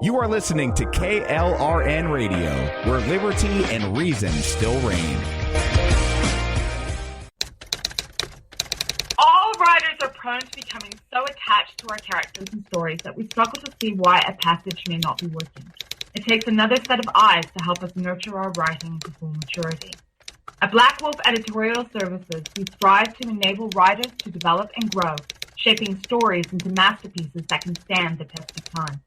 You are listening to KLRN Radio, where liberty and reason still reign. All writers are prone to becoming so attached to our characters and stories that we struggle to see why a passage may not be working. It takes another set of eyes to help us nurture our writing to full maturity. At Black Wolf Editorial Services, we strive to enable writers to develop and grow, shaping stories into masterpieces that can stand the test of time.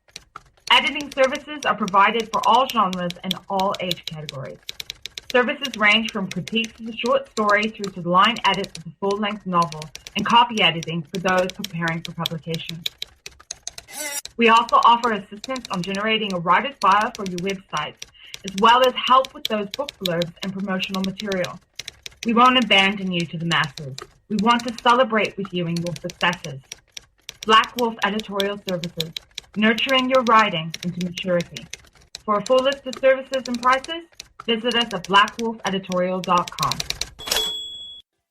Editing services are provided for all genres and all age categories. Services range from critiques of the short story through to the line edits of the full-length novel and copy editing for those preparing for publication. We also offer assistance on generating a writer's bio for your websites, as well as help with those book blurbs and promotional material. We won't abandon you to the masses. We want to celebrate with you in your successes. Black Wolf Editorial Services, nurturing your writing into maturity. For a full list of services and prices, visit us at blackwolfeditorial.com.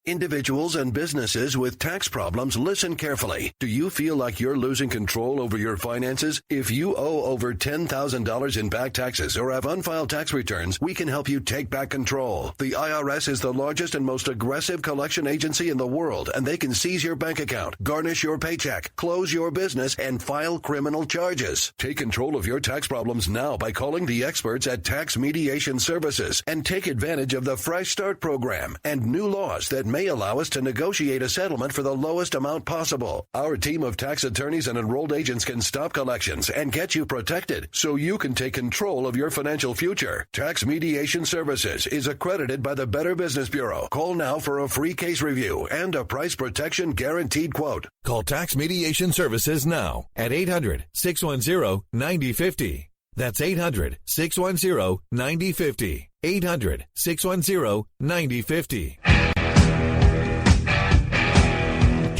Individuals and businesses with tax problems, listen carefully. Do you feel like you're losing control over your finances? If you owe over $10,000 in back taxes or have unfiled tax returns, we can help you take back control. The IRS is the largest and most aggressive collection agency in the world, and they can seize your bank account, garnish your paycheck, close your business, and file criminal charges. Take control of your tax problems now by calling the experts at Tax Mediation Services and take advantage of the Fresh Start program and new laws that may allow us to negotiate a settlement for the lowest amount possible. Our team of tax attorneys and enrolled agents can stop collections and get you protected so you can take control of your financial future. Tax Mediation Services is accredited by the Better Business Bureau. Call now for a free case review and a price protection guaranteed quote. Call Tax Mediation Services now at 800-610-9050. That's 800-610-9050. 800-610-9050.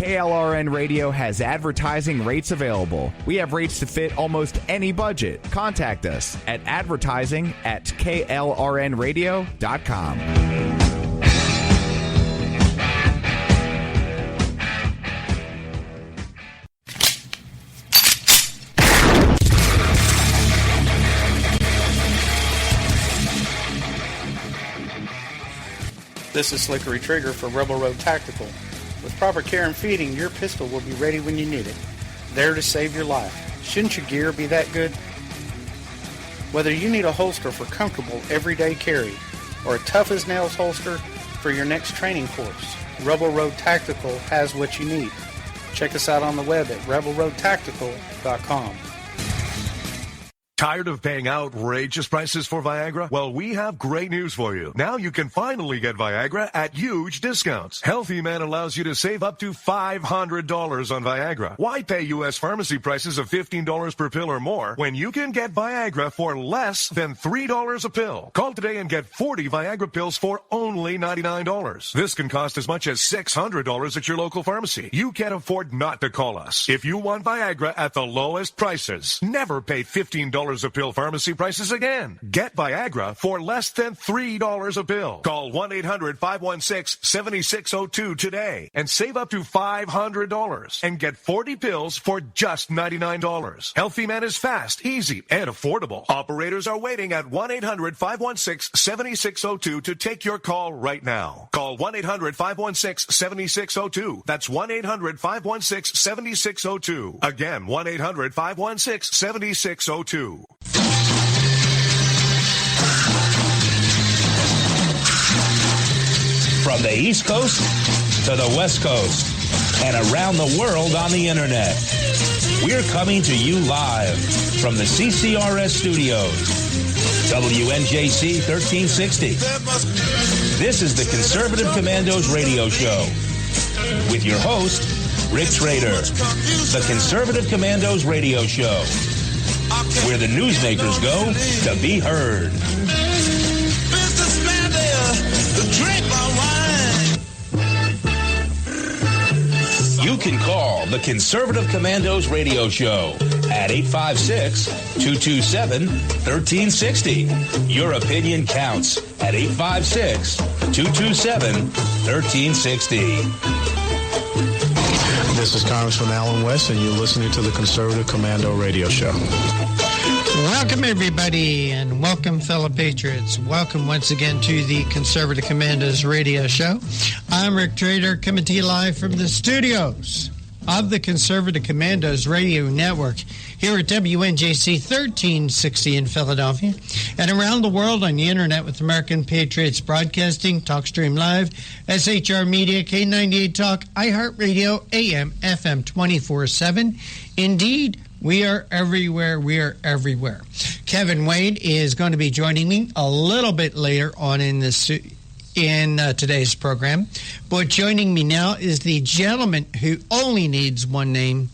KLRN Radio has advertising rates available. We have rates to fit almost any budget. Contact us at advertising@klrnradio.com. This is Slickery Trigger for Rebel Road Tactical. With proper care and feeding, your pistol will be ready when you need it, there to save your life. Shouldn't your gear be that good? Whether you need a holster for comfortable everyday carry or a tough-as-nails holster for your next training course, Rebel Road Tactical has what you need. Check us out on the web at rebelroadtactical.com. Tired of paying outrageous prices for Viagra? Well, we have great news for you. Now you can finally get Viagra at huge discounts. Healthy Man allows you to save up to $500 on Viagra. Why pay U.S. pharmacy prices of $15 per pill or more when you can get Viagra for less than $3 a pill? Call today and get 40 Viagra pills for only $99. This can cost as much as $600 at your local pharmacy. You can't afford not to call us. If you want Viagra at the lowest prices, never pay $15 a pill pharmacy prices again. Get Viagra for less than $3 a pill. Call 1-800-516-7602 today and save up to $500 and get 40 pills for just $99. Healthy Man is fast, easy, and affordable. Operators are waiting at 1-800-516-7602 to take your call right now. Call 1-800-516-7602. That's 1-800-516-7602. Again, 1-800-516-7602. From the East Coast to the West Coast and around the world on the internet, we're coming to you live from the CCRS studios. WNJC 1360. This is the Conservative Commandos radio show with your host, Rick Trader. The Conservative Commandos radio show, where the newsmakers go to be heard. You can call the Conservative Commandos radio show at 856-227-1360. Your opinion counts at 856-227-1360. This is Congressman Alan West, and you're listening to the Conservative Commando radio show. Welcome, everybody, and welcome, fellow patriots. Welcome once again to the Conservative Commandos radio show. I'm Rick Trader, coming to you live from the studios of the Conservative Commandos radio network here at WNJC 1360 in Philadelphia and around the world on the internet with American Patriots Broadcasting, TalkStream Live, SHR Media, K98 Talk, iHeartRadio, AM, FM 24/7. Indeed, we are everywhere. We are everywhere. Kevin Wade is going to be joining me a little bit later on in today's program. But joining me now is the gentleman who only needs one name,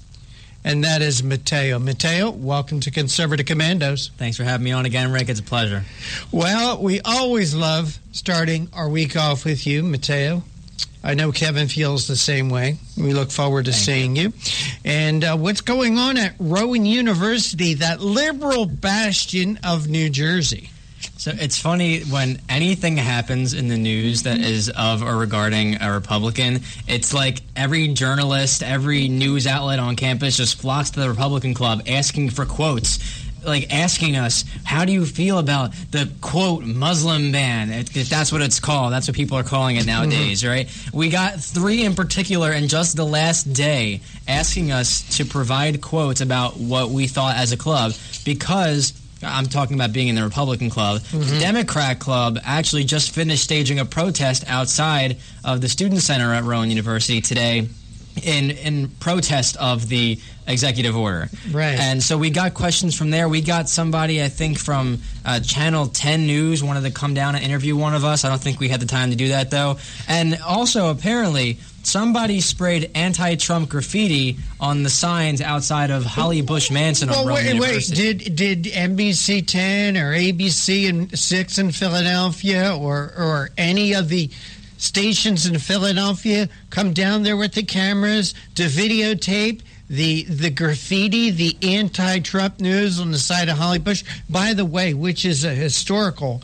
and that is Mateo. Mateo, welcome to Conservative Commandos. Thanks for having me on again, Rick. It's a pleasure. Well, we always love starting our week off with you, Mateo. I know Kevin feels the same way. We look forward to seeing you. And what's going on at Rowan University, that liberal bastion of New Jersey? So it's funny when anything happens in the news that is of or regarding a Republican, it's like every journalist, every news outlet on campus just flocks to the Republican Club asking for quotes. Like asking us, how do you feel about the, quote, Muslim ban? If that's what it's called. That's what people are calling it nowadays, right? We got 3 in particular in just the last day asking us to provide quotes about what we thought as a club because I'm talking about being in the Republican Club. The Democrat Club actually just finished staging a protest outside of the Student Center at Rowan University today in protest of the executive order. Right. And so we got questions from there. We got somebody, I think, from Channel 10 News wanted to come down and interview one of us. I don't think we had the time to do that, though. And also, apparently, somebody sprayed anti-Trump graffiti on the signs outside of Holly Bush Mansion on Rowan University. Did NBC 10 or ABC 6 in Philadelphia or any of the stations in Philadelphia come down there with the cameras to videotape the graffiti, the anti-Trump news on the side of Holly Bush? By the way, which is a historical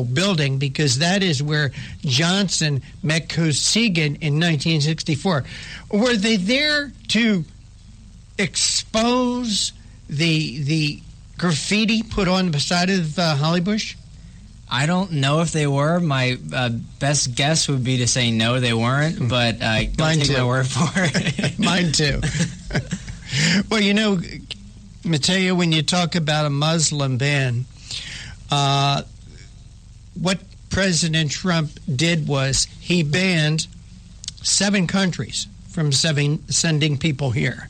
building because that is where Johnson met Kosygin in 1964. Were they there to expose the graffiti put on the side of Holly Bush? I don't know if they were. My best guess would be to say no, they weren't, but don't take my word for it. Mine too. Well, you know, Mateo, when you talk about a Muslim ban, what President Trump did was he banned 7 countries from sending people here.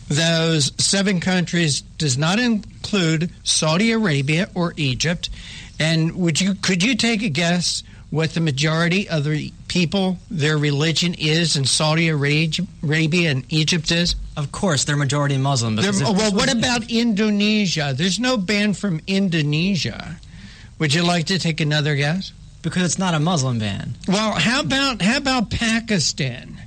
Those 7 countries does not include Saudi Arabia or Egypt. And could you take a guess what the majority of the people, their religion is in Saudi Arabia and Egypt is? Of course, they're majority Muslim. Well, what about Indonesia? There's no ban from Indonesia. Would you like to take another guess? Because it's not a Muslim ban. Well, how about Pakistan?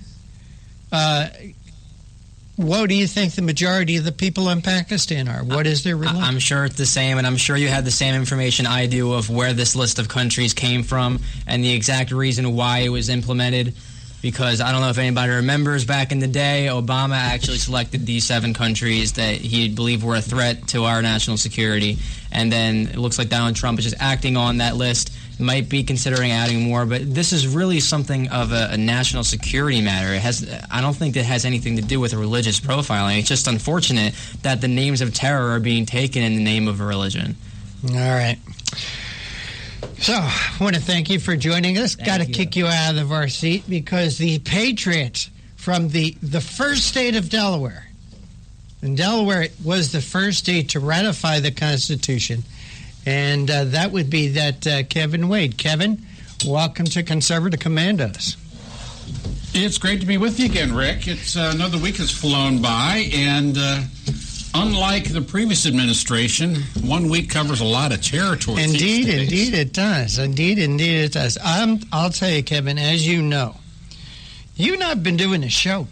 What do you think the majority of the people in Pakistan are? What is their religion? I'm sure it's the same, and I'm sure you have the same information I do of where this list of countries came from and the exact reason why it was implemented. Because I don't know if anybody remembers back in the day, Obama actually selected these 7 countries that he believed were a threat to our national security. And then it looks like Donald Trump is just acting on that list. Might be considering adding more, but this is really something of a national security matter. I don't think it has anything to do with religious profiling. It's just unfortunate that the names of terror are being taken in the name of a religion. All right. So, I want to thank you for joining us. Got to kick you out of our seat because the Patriots from the first state of Delaware, and Delaware was the first state to ratify the Constitution, and that would be that Kevin Wade. Kevin, welcome to Conservative Commandos. It's great to be with you again, Rick. It's another week has flown by, and unlike the previous administration, 1 week covers a lot of territory. Indeed it does. Indeed it does. I'll tell you, Kevin, as you know, you and I have been doing the show,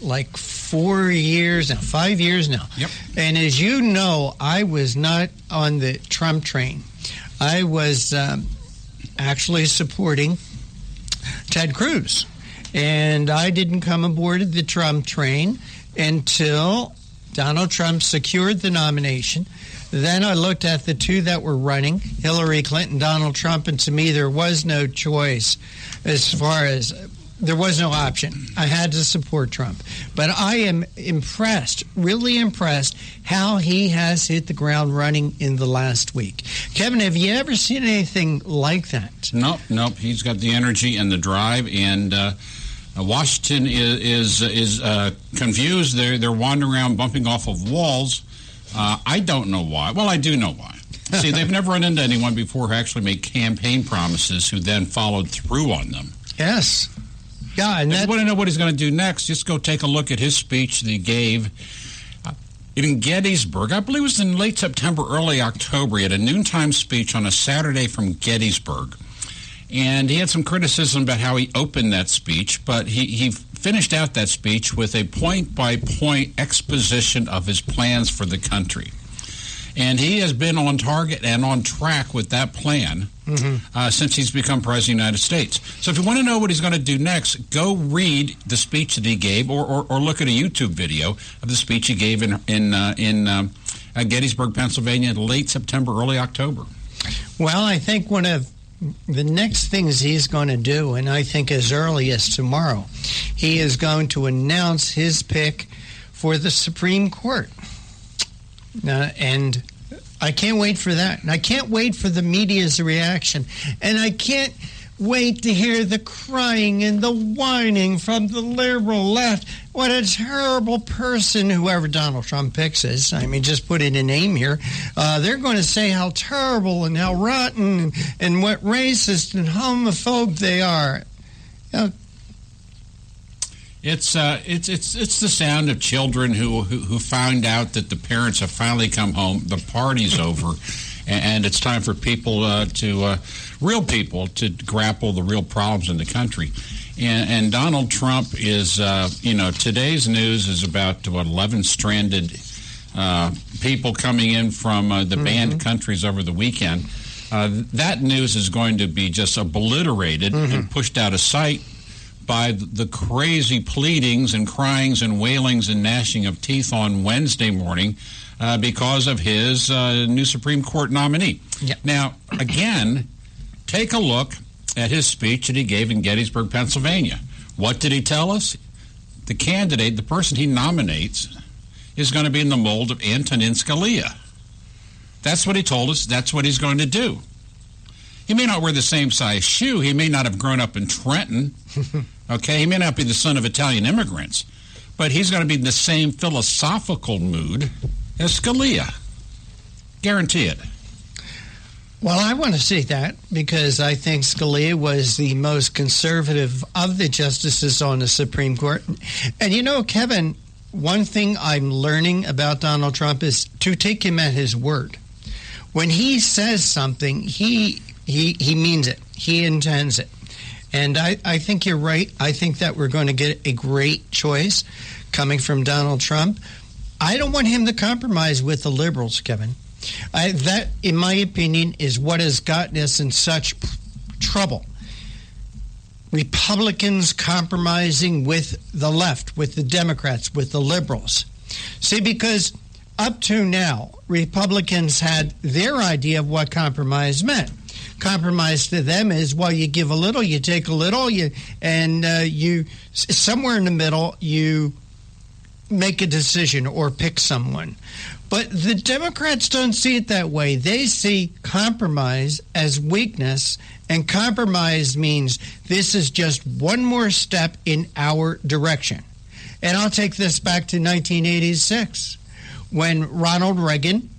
like 4 years now, 5 years now. Yep. And as you know, I was not on the Trump train. I was actually supporting Ted Cruz. And I didn't come aboard the Trump train until Donald Trump secured the nomination. Then I looked at the two that were running, Hillary Clinton, Donald Trump, and to me there was no choice as far as there was no option. I had to support Trump. But I am impressed, really impressed, how he has hit the ground running in the last week. Kevin, have you ever seen anything like that? Nope. He's got the energy and the drive, and Washington is confused. They're wandering around bumping off of walls. I don't know why. Well, I do know why. See, they've never run into anyone before who actually made campaign promises who then followed through on them. Yes. Yeah, and if you want to know what he's going to do next, just go take a look at his speech that he gave in Gettysburg. I believe it was in late September, early October. He had a noontime speech on a Saturday from Gettysburg. And he had some criticism about how he opened that speech, but he finished out that speech with a point-by-point exposition of his plans for the country. And he has been on target and on track with that plan since he's become President of the United States. So if you want to know what he's going to do next, go read the speech that he gave or look at a YouTube video of the speech he gave in Gettysburg, Pennsylvania, in late September, early October. Well, I think one of the next things he's going to do, and I think as early as tomorrow, he is going to announce his pick for the Supreme Court. And I can't wait for that. And I can't wait for the media's reaction. And I can't wait to hear the crying and the whining from the liberal left. What a terrible person whoever Donald Trump picks is. I mean, just put in a name here. They're going to say how terrible and how rotten and what racist and homophobe they are. It's the sound of children who found out that the parents have finally come home, the party's over, and it's time for people real people to grapple the real problems in the country. And Donald Trump is, today's news is about 11 stranded people coming in from the banned countries over the weekend. That news is going to be just obliterated and pushed out of sight by the crazy pleadings and cryings and wailings and gnashing of teeth on Wednesday morning because of his new Supreme Court nominee. Yep. Now, again, take a look at his speech that he gave in Gettysburg, Pennsylvania. What did he tell us? The candidate, the person he nominates, is going to be in the mold of Antonin Scalia. That's what he told us. That's what he's going to do. He may not wear the same size shoe. He may not have grown up in Trenton. Okay, he may not be the son of Italian immigrants, but he's going to be in the same philosophical mood as Scalia. Guarantee it. Well, I want to see that because I think Scalia was the most conservative of the justices on the Supreme Court. And you know, Kevin, one thing I'm learning about Donald Trump is to take him at his word. When he says something, he means it. He intends it. And I think you're right. I think that we're going to get a great choice coming from Donald Trump. I don't want him to compromise with the liberals, Kevin. That, in my opinion, is what has gotten us in such trouble. Republicans compromising with the left, with the Democrats, with the liberals. See, because up to now, Republicans had their idea of what compromise meant. Compromise to them is, well, you give a little, you take a little, you somewhere in the middle, you make a decision or pick someone. But the Democrats don't see it that way. They see compromise as weakness, and compromise means this is just one more step in our direction. And I'll take this back to 1986 when Ronald Reagan,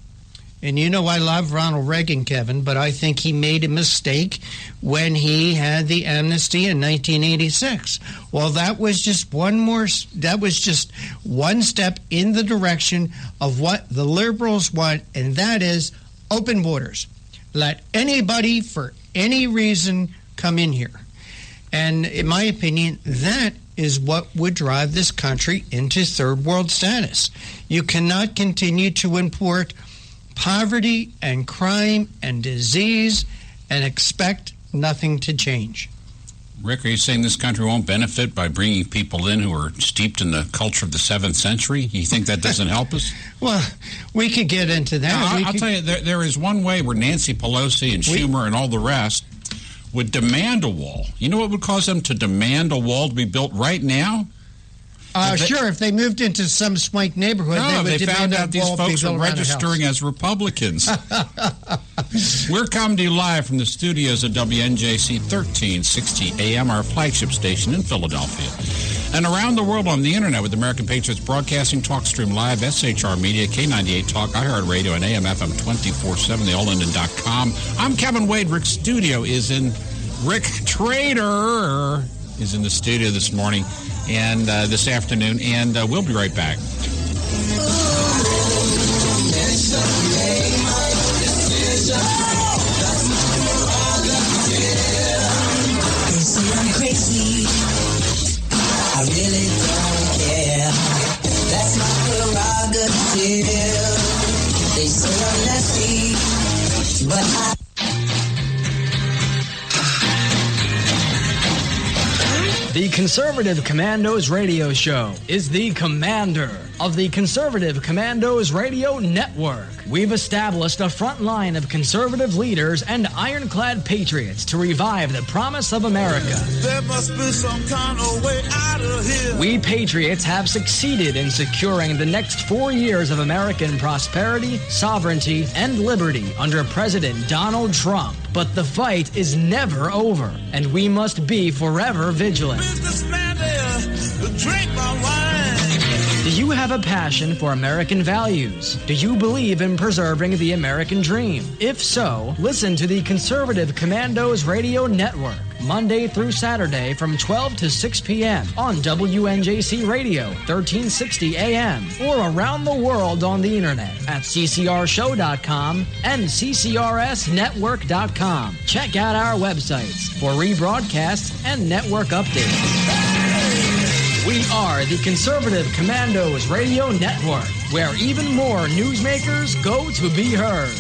and you know I love Ronald Reagan, Kevin, but I think he made a mistake when he had the amnesty in 1986. Well, that was just one step in the direction of what the liberals want, and that is open borders. Let anybody for any reason come in here. And in my opinion, that is what would drive this country into third world status. You cannot continue to import poverty and crime and disease and expect nothing to change. Rick, are you saying this country won't benefit by bringing people in who are steeped in the culture of the 7th century? You think that doesn't help us? Well, we could get into that. No, I'll tell you, there is one way where Nancy Pelosi and Schumer and all the rest would demand a wall. You know what would cause them to demand a wall to be built right now? Sure, if they moved into some swank neighborhood, they found out these folks are registering as Republicans. We're coming to you live from the studios of WNJC 1360 AM, our flagship station in Philadelphia. And around the world on the internet with American Patriots Broadcasting, TalkStream Live, SHR Media, K98 Talk, iHeartRadio, and AM/FM 24/7, thealllinden.com. I'm Kevin Wade. Rick's studio is in. Rick Trader is in the studio this morning and this afternoon, and we'll be right back. I'm crazy. I really don't care. That's my prerogative. They say I'm nasty, but I... The Conservative Commandos radio show is the commander of the Conservative Commandos radio network. We've established a front line of conservative leaders and ironclad patriots to revive the promise of America. There must be some kind of way out of here. We patriots have succeeded in securing the next 4 years of American prosperity, sovereignty, and liberty under President Donald Trump. But the fight is never over, and we must be forever vigilant. Businessman there, drink my wine. Do you have a passion for American values? Do you believe in preserving the American dream? If so, listen to the Conservative Commandos Radio Network, Monday through Saturday from 12 to 6 p.m. on WNJC Radio, 1360 AM, or around the world on the internet at ccrshow.com and ccrsnetwork.com. Check out our websites for rebroadcasts and network updates. We are the Conservative Commandos Radio Network, where even more newsmakers go to be heard.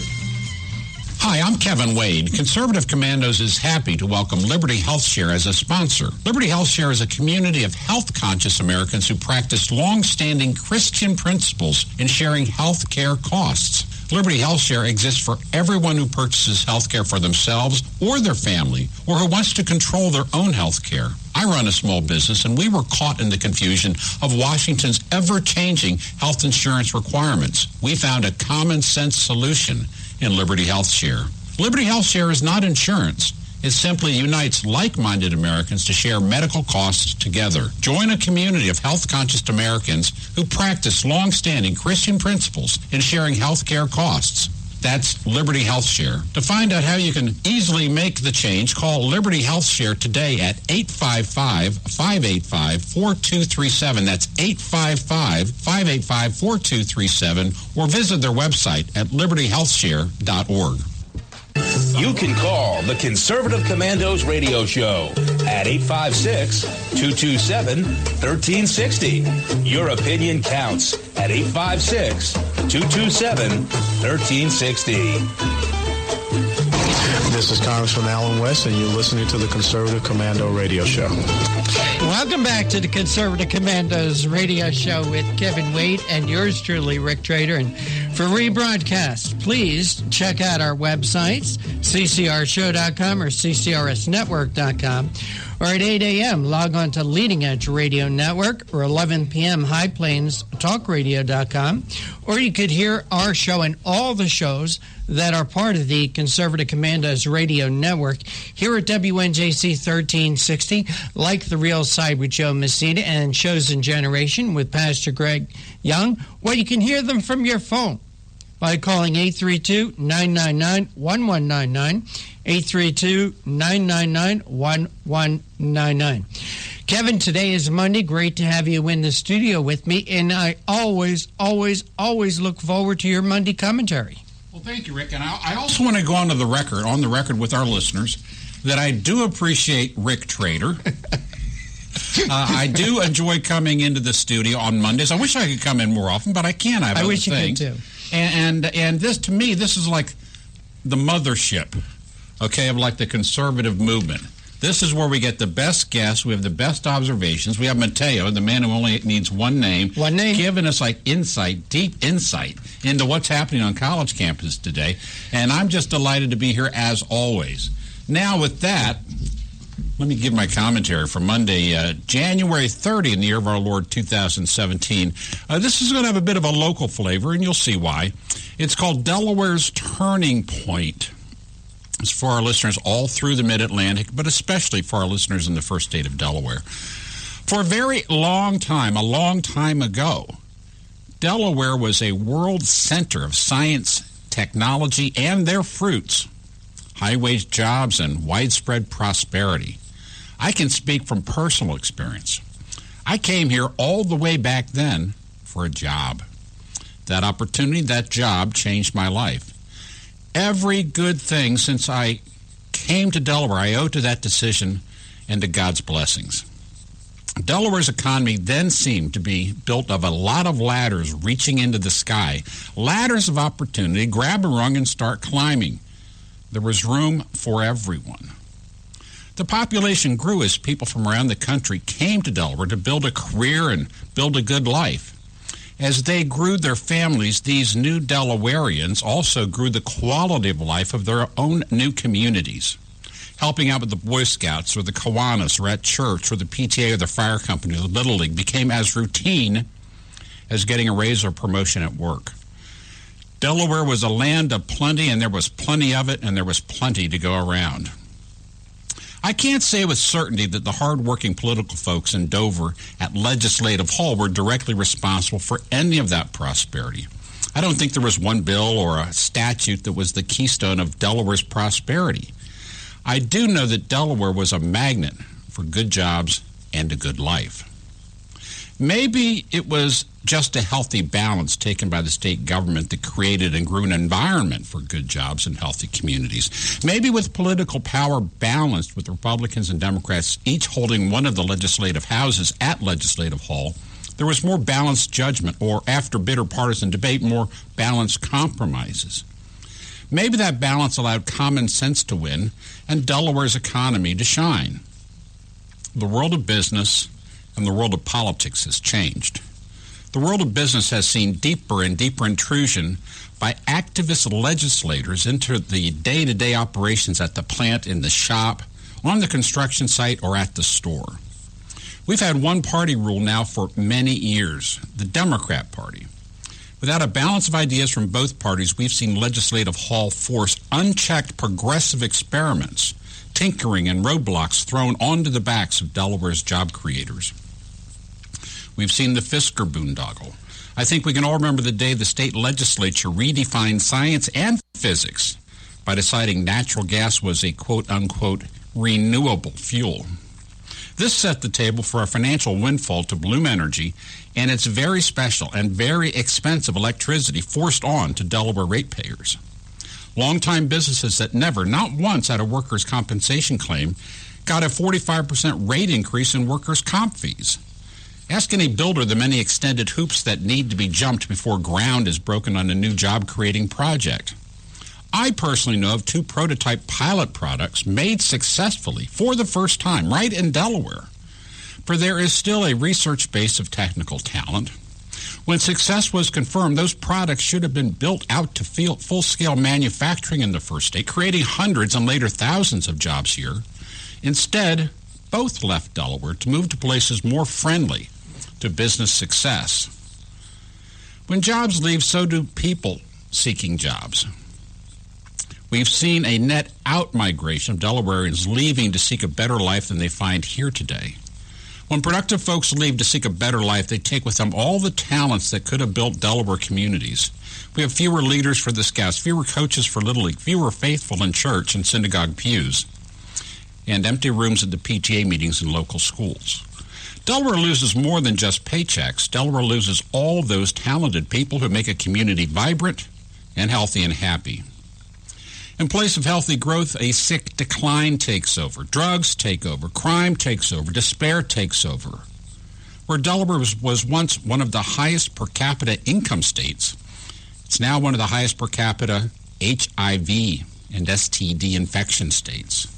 Hi, I'm Kevin Wade. Conservative Commandos is happy to welcome Liberty HealthShare as a sponsor. Liberty HealthShare is a community of health-conscious Americans who practice long-standing Christian principles in sharing health care costs. Liberty HealthShare exists for everyone who purchases health care for themselves or their family, or who wants to control their own health care. I run a small business, and we were caught in the confusion of Washington's ever-changing health insurance requirements. We found a common-sense solution in Liberty HealthShare. Liberty HealthShare is not insurance. It simply unites like-minded Americans to share medical costs together. Join a community of health-conscious Americans who practice long-standing Christian principles in sharing health care costs. That's Liberty HealthShare. To find out how you can easily make the change, call Liberty HealthShare today at 855-585-4237. That's 855-585-4237, or visit their website at libertyhealthshare.org. You can call the Conservative Commandos radio show at 856-227-1360. Your opinion counts at 856-227-1360. This is Congressman Alan West, and you're listening to the Conservative Commando radio show. Welcome back to the Conservative Commandos radio show with Kevin Wade and yours truly, Rick Trader. And for rebroadcast, please check out our websites, ccrshow.com or ccrsnetwork.com. Or at 8 a.m., log on to Leading Edge Radio Network, or 11 p.m., High Plains Talkradio.com. Or you could hear our show and all the shows that are part of the Conservative Commandos Radio Network here at WNJC 1360, like The Real Side with Joe Messina and Chosen Generation with Pastor Greg Young. Well, you can hear them from your phone by calling 832-999-1199, 832-999-1199. Kevin, today is Monday. Great to have you in the studio with me, and I always look forward to your Monday commentary. Well, thank you, Rick. And I also want to go on the record with our listeners, that I do appreciate Rick Trader. I do enjoy coming into the studio on Mondays. I wish I could come in more often, but I can't. I wish you could, too. And this, to me, this is like the mothership, okay, of like the conservative movement. This is where we get the best guests. We have the best observations. We have Mateo, the man who only needs one name, giving us deep insight into what's happening on college campus today. And I'm just delighted to be here as always. Now, with that, let me give my commentary for Monday, January 30 in the year of our Lord 2017. This is going to have a bit of a local flavor, and you'll see why. It's called Delaware's Turning Point. It's for our listeners all through the Mid-Atlantic, but especially for our listeners in the first state of Delaware. For a very long time ago, Delaware was a world center of science, technology, and their fruits, high-wage jobs, and widespread prosperity. I can speak from personal experience. I came here all the way back then for a job. That opportunity, that job, changed my life. Every good thing since I came to Delaware, I owe to that decision and to God's blessings. Delaware's economy then seemed to be built of a lot of ladders reaching into the sky, ladders of opportunity. Grab a rung and start climbing. There was room for everyone. The population grew as people from around the country came to Delaware to build a career and build a good life. As they grew their families, these new Delawareans also grew the quality of life of their own new communities. Helping out with the Boy Scouts or the Kiwanis or at church or the PTA or the fire company or the Little League became as routine as getting a raise or promotion at work. Delaware was a land of plenty, and there was plenty of it, and there was plenty to go around. I can't say with certainty that the hard-working political folks in Dover at Legislative Hall were directly responsible for any of that prosperity. I don't think there was one bill or a statute that was the keystone of Delaware's prosperity. I do know that Delaware was a magnet for good jobs and a good life. Maybe it was just a healthy balance taken by the state government that created and grew an environment for good jobs and healthy communities. Maybe with political power balanced with Republicans and Democrats each holding one of the legislative houses at Legislative Hall, there was more balanced judgment, or after bitter partisan debate, more balanced compromises. Maybe that balance allowed common sense to win and Delaware's economy to shine. The world of business and the world of politics has changed. The world of business has seen deeper and deeper intrusion by activist legislators into the day-to-day operations at the plant, in the shop, on the construction site, or at the store. We've had one-party rule now for many years, the Democrat Party. Without a balance of ideas from both parties, we've seen Legislative Hall force unchecked progressive experiments, tinkering, and roadblocks thrown onto the backs of Delaware's job creators. We've seen the Fisker boondoggle. I think we can all remember the day the state legislature redefined science and physics by deciding natural gas was a quote-unquote renewable fuel. This set the table for a financial windfall to Bloom Energy and its very special and very expensive electricity forced on to Delaware ratepayers. Longtime businesses that never, not once, had a workers' compensation claim got a 45% rate increase in workers' comp fees. Ask any builder the many extended hoops that need to be jumped before ground is broken on a new job-creating project. I personally know of 2 prototype pilot products made successfully for the first time right in Delaware. For there is still a research base of technical talent. When success was confirmed, those products should have been built out to full-scale manufacturing in the first state, creating hundreds and later thousands of jobs here. Instead, both left Delaware to move to places more friendly to business success. When jobs leave, so do people seeking jobs. We've seen a net out-migration of Delawareans leaving to seek a better life than they find here today. When productive folks leave to seek a better life, they take with them all the talents that could have built Delaware communities. We have fewer leaders for the Scouts, fewer coaches for Little League, fewer faithful in church and synagogue pews, and empty rooms at the PTA meetings in local schools. Delaware loses more than just paychecks. Delaware loses all those talented people who make a community vibrant and healthy and happy. In place of healthy growth, a sick decline takes over. Drugs take over. Crime takes over. Despair takes over. Where Delaware was once one of the highest per capita income states, it's now one of the highest per capita HIV and STD infection states.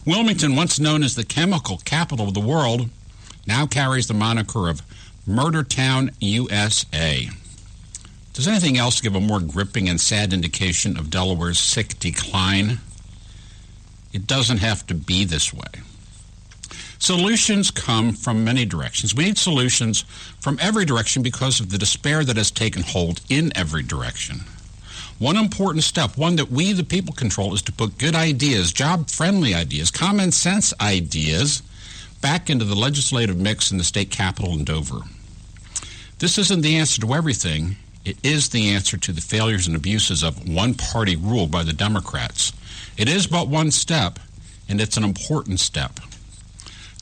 Wilmington, once known as the chemical capital of the world, now carries the moniker of Murder Town, USA. Does anything else give a more gripping and sad indication of Delaware's sick decline? It doesn't have to be this way. Solutions come from many directions. We need solutions from every direction because of the despair that has taken hold in every direction. One important step, one that we, the people, control, is to put good ideas, job-friendly ideas, common sense ideas back into the legislative mix in the state capitol in Dover. This isn't the answer to everything. It is the answer to the failures and abuses of one-party rule by the Democrats. It is but one step, and it's an important step.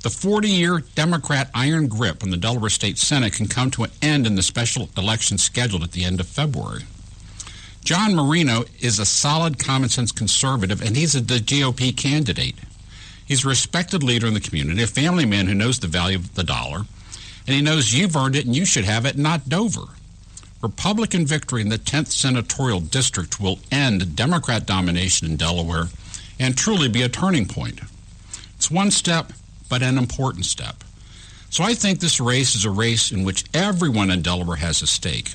The 40-year Democrat iron grip on the Delaware State Senate can come to an end in the special election scheduled at the end of February. John Marino is a solid common-sense conservative, and he's the GOP candidate. He's a respected leader in the community, a family man who knows the value of the dollar, and he knows you've earned it and you should have it, not Dover. Republican victory in the 10th Senatorial District will end Democrat domination in Delaware and truly be a turning point. It's one step, but an important step. So I think this race is a race in which everyone in Delaware has a stake.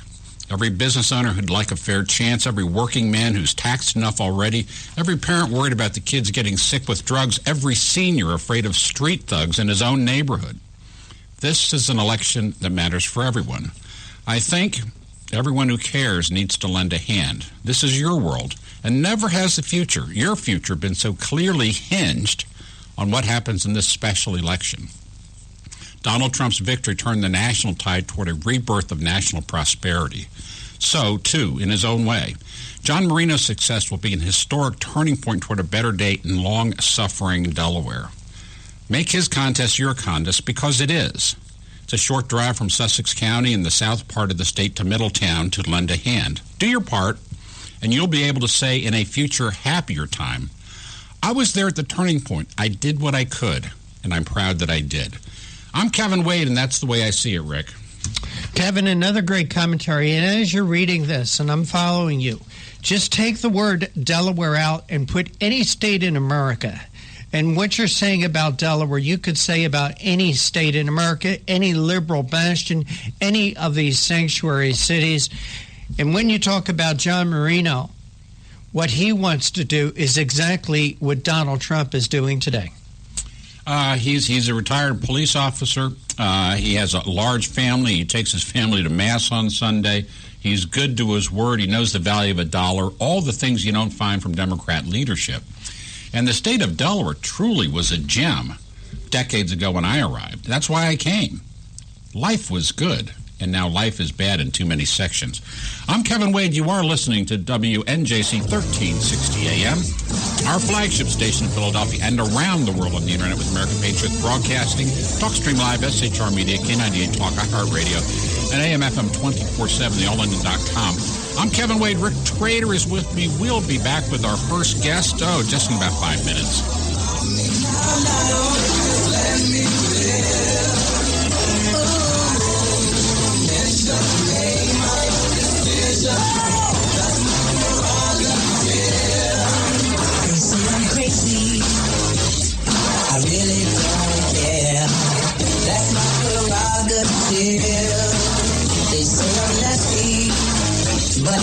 Every business owner who'd like a fair chance, every working man who's taxed enough already, every parent worried about the kids getting sick with drugs, every senior afraid of street thugs in his own neighborhood. This is an election that matters for everyone. I think everyone who cares needs to lend a hand. This is your world, and never has the future, your future, been so clearly hinged on what happens in this special election. Donald Trump's victory turned the national tide toward a rebirth of national prosperity. So, too, in his own way, John Marino's success will be an historic turning point toward a better day in long-suffering Delaware. Make his contest your contest, because it is. It's a short drive from Sussex County in the south part of the state to Middletown to lend a hand. Do your part, and you'll be able to say in a future happier time, I was there at the turning point. I did what I could, and I'm proud that I did. I'm Kevin Wade, and that's the way I see it, Rick. Kevin, another great commentary. And as you're reading this, and I'm following you, just take the word Delaware out and put any state in America. And what you're saying about Delaware, you could say about any state in America, any liberal bastion, any of these sanctuary cities. And when you talk about John Marino, what he wants to do is exactly what Donald Trump is doing today. He's a retired police officer. He has a large family. He takes his family to Mass on Sunday. He's good to his word. He knows the value of a dollar. All the things you don't find from Democrat leadership. And the state of Delaware truly was a gem decades ago when I arrived. That's why I came. Life was good, and now life is bad in too many sections. I'm Kevin Wade. You are listening to WNJC 1360 AM, our flagship station in Philadelphia and around the world on the Internet with American Patriots Broadcasting, TalkStream Live, SHR Media, K98 Talk, iHeartRadio, and AM/FM 24/7, theallendon.com. I'm Kevin Wade. Rick Trader is with me. We'll be back with our first guest, just in about 5 minutes. Crazy, I really don't care. That's my prerogative. They say I'm nasty, but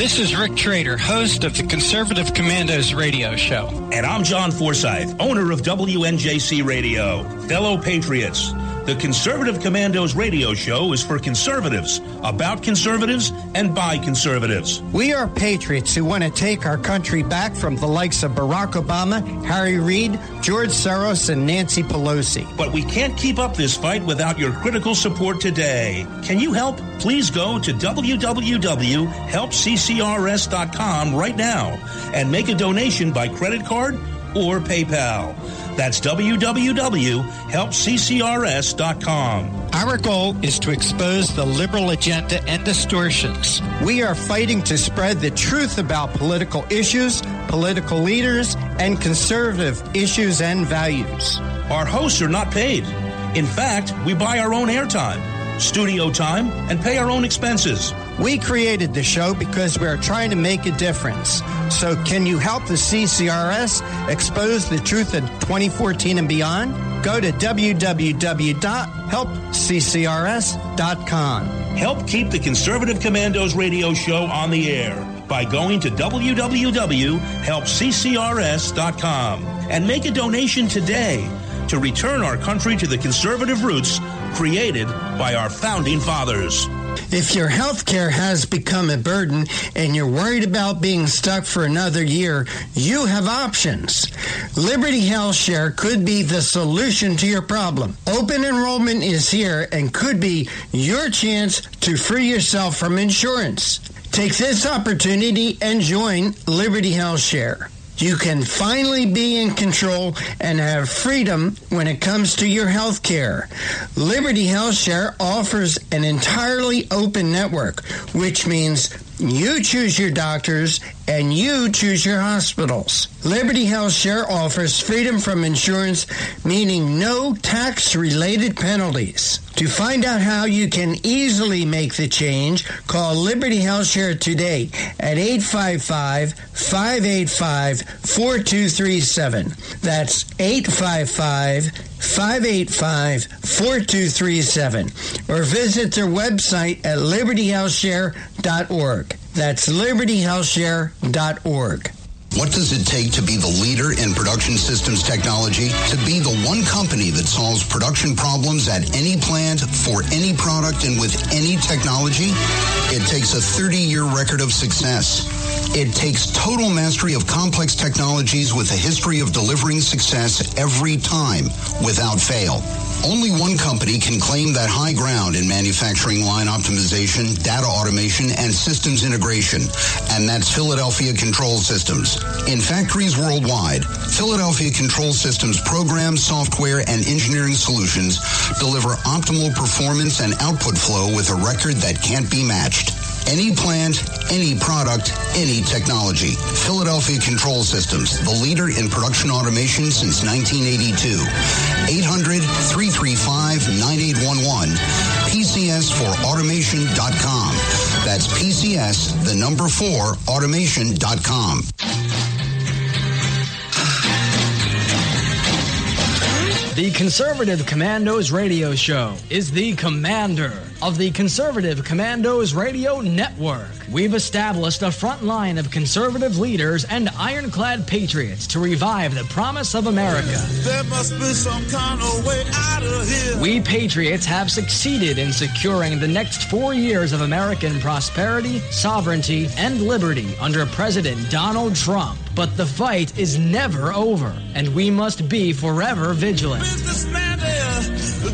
This is Rick Trader, host of the Conservative Commandos radio show. And I'm John Forsyth, owner of WNJC Radio. Fellow patriots, the Conservative Commandos radio show is for conservatives, about conservatives, and by conservatives. We are patriots who want to take our country back from the likes of Barack Obama, Harry Reid, George Soros, and Nancy Pelosi. But we can't keep up this fight without your critical support today. Can you help? Please go to www.helpccrs.com right now and make a donation by credit card or PayPal. That's www.helpccrs.com. Our goal is to expose the liberal agenda and distortions. We are fighting to spread the truth about political issues, political leaders, and conservative issues and values. Our hosts are not paid. In fact, we buy our own airtime, studio time, and pay our own expenses. We created the show because we are trying to make a difference. So can you help the CCRS expose the truth in 2014 and beyond? Go to www.helpccrs.com. Help keep the Conservative Commandos radio show on the air by going to www.helpccrs.com and make a donation today to return our country to the conservative roots created by our founding fathers. If your health care has become a burden and you're worried about being stuck for another year, you have options. Liberty Health Share could be the solution to your problem. Open enrollment is here and could be your chance to free yourself from insurance. Take this opportunity and join Liberty Health Share. You can finally be in control and have freedom when it comes to your health care. Liberty Health Share offers an entirely open network, which means you choose your doctors and you choose your hospitals. Liberty Health Share offers freedom from insurance, meaning no tax-related penalties. To find out how you can easily make the change, call Liberty Health Share today at 855-585-4237. That's 855-585-4237. Or visit their website at libertyhealthshare.org. That's libertyhealthshare.org. What does it take to be the leader in production systems technology? To be the one company that solves production problems at any plant, for any product, and with any technology? It takes a 30-year record of success. It takes total mastery of complex technologies with a history of delivering success every time, without fail. Only one company can claim that high ground in manufacturing line optimization, data automation, and systems integration, and that's Philadelphia Control Systems. In factories worldwide, Philadelphia Control Systems programs, software, and engineering solutions deliver optimal performance and output flow with a record that can't be matched. Any plant, any product, any technology. Philadelphia Control Systems, the leader in production automation since 1982. 800-335-9811. PCS4automation.com. That's PCS, the number 4, automation.com. The Conservative Commandos radio show is the commander of the Conservative Commandos radio network. We've established a front line of conservative leaders and ironclad patriots to revive the promise of America. There must be some kind of way out of here. We patriots have succeeded in securing the next 4 years of American prosperity, sovereignty, and liberty under President Donald Trump. But the fight is never over, and we must be forever vigilant. Businessman there,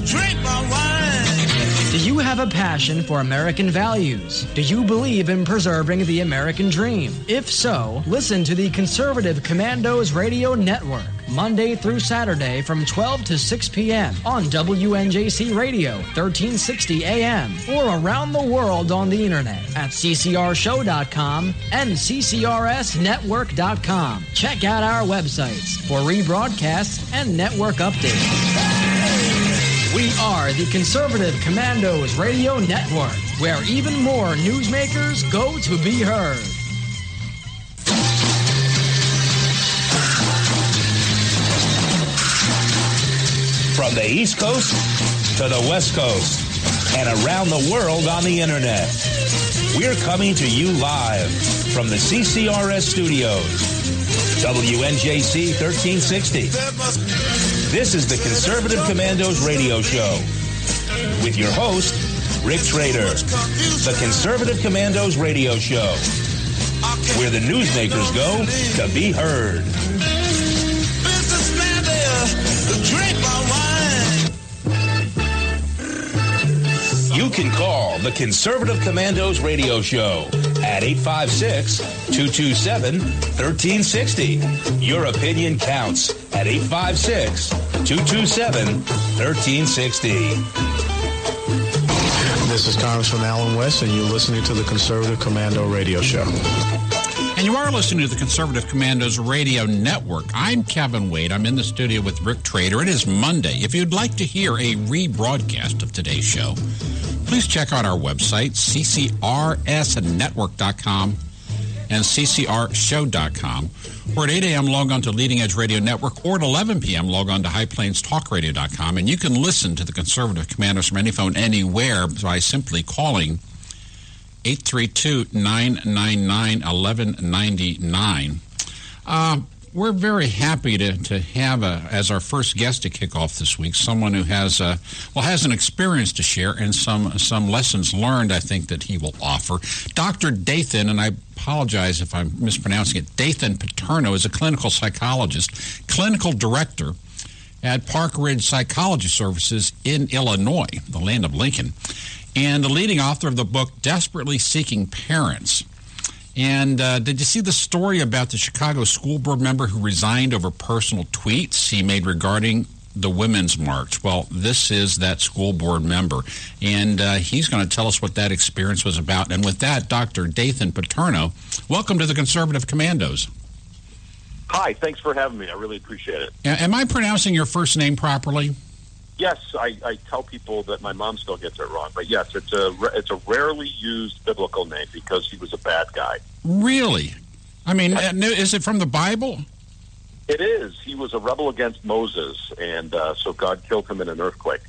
drink my wine. Do you have a passion for American values? Do you believe in preserving the American dream? If so, listen to the Conservative Commandos Radio Network, Monday through Saturday from 12 to 6 p.m. on WNJC Radio, 1360 AM, or around the world on the internet at ccrshow.com and ccrsnetwork.com. Check out our websites for rebroadcasts and network updates. We are the Conservative Commandos Radio Network, where even more newsmakers go to be heard. From the East Coast to the West Coast and around the world on the internet, we're coming to you live from the CCRS studios. WNJC 1360. This is the Conservative Commandos radio show with your host, Rick Trader. The Conservative Commandos radio show, where the newsmakers go to be heard. Businessman there, drink my wine. You can call the Conservative Commandos radio show at 856-227-1360. Your opinion counts at 856-227-1360. This is Congressman Alan West, and you're listening to the Conservative Commando Radio Show. And you are listening to the Conservative Commandos Radio Network. I'm Kevin Wade. I'm in the studio with Rick Trader. It is Monday. If you'd like to hear a rebroadcast of today's show, please check out our website, ccrsnetwork.com and ccrshow.com. Or at 8 a.m., log on to Leading Edge Radio Network, or at 11 p.m., log on to highplains.talkradio.com. And you can listen to the Conservative Commandos from any phone anywhere by simply calling 832-999-1199. We're very happy to have as our first guest to kick off this week someone who has an experience to share and some lessons learned, I think, that he will offer. Dr. Dathan, and I apologize if I'm mispronouncing it, Dathan Paterno is a clinical psychologist, clinical director at Park Ridge Psychology Services in Illinois, the land of Lincoln, and the leading author of the book Desperately Seeking Parents. And did you see the story about the Chicago school board member who resigned over personal tweets he made regarding the Women's March? Well, this is that school board member, and he's going to tell us what that experience was about. And with that, Dr. Dathan Paterno, welcome to the Conservative Commandos. Hi, thanks for having me. I really appreciate it. Am I pronouncing your first name properly? Yes, I tell people that my mom still gets it wrong, but yes, it's a rarely used biblical name because he was a bad guy. Really? I mean, is it from the Bible? It is. He was a rebel against Moses, and so God killed him in an earthquake.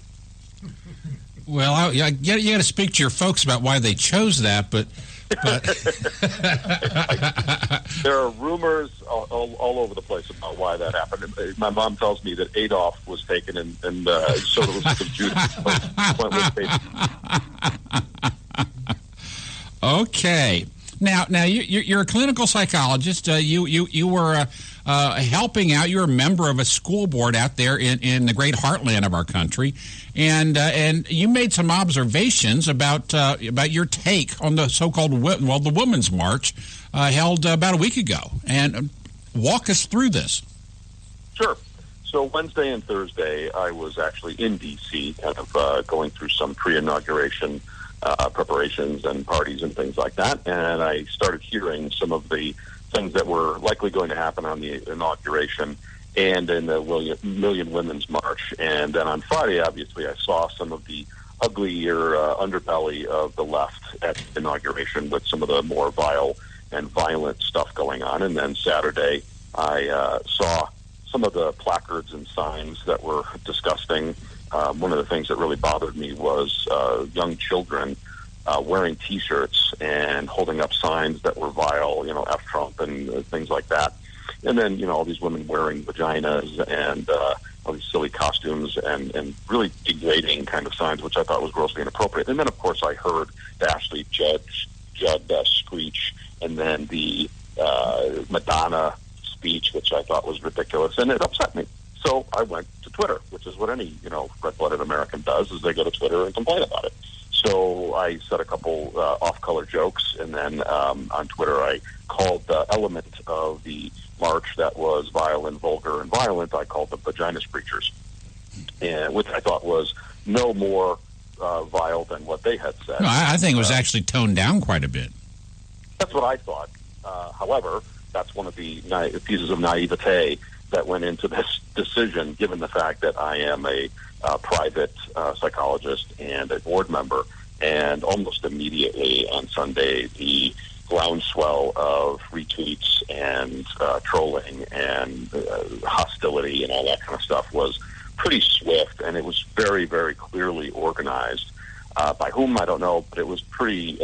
Well, you got to speak to your folks about why they chose that, but there are rumors all over the place about why that happened. My mom tells me that Adolf was taken, and so was Judas. Okay. Now, you're a clinical psychologist. You were helping out. You're a member of a school board out there in the great heartland of our country, and you made some observations about your take on the so-called the Women's March held about a week ago. And walk us through this. Sure. So Wednesday and Thursday, I was actually in D.C., kind of going through some pre-inauguration preparations and parties and things like that, and I started hearing some of the things that were likely going to happen on the inauguration and in the Million Women's March. And then on Friday, obviously, I saw some of the uglier underbelly of the left at the inauguration with some of the more vile and violent stuff going on. And then Saturday, I saw some of the placards and signs that were disgusting. One of the things that really bothered me was young children wearing T-shirts and holding up signs that were vile, F Trump and things like that. And then, all these women wearing vaginas and all these silly costumes and really degrading kind of signs, which I thought was grossly inappropriate. And then, of course, I heard the Ashley Judd screech, and then the Madonna speech, which I thought was ridiculous, and it upset me. So I went to Twitter, which is what any, red-blooded American does, is they go to Twitter and complain about it. So I said a couple off-color jokes, and then on Twitter I called the element of the march that was vile and vulgar and violent, I called them vagina screechers, and which I thought was no more vile than what they had said. No, I think it was actually toned down quite a bit. That's what I thought. However, that's one of the pieces of naivete that went into this decision, given the fact that I am a private psychologist and a board member. And almost immediately on Sunday, the groundswell of retweets and trolling and hostility and all that kind of stuff was pretty swift, and it was very, very clearly organized. By whom, I don't know, but it was pretty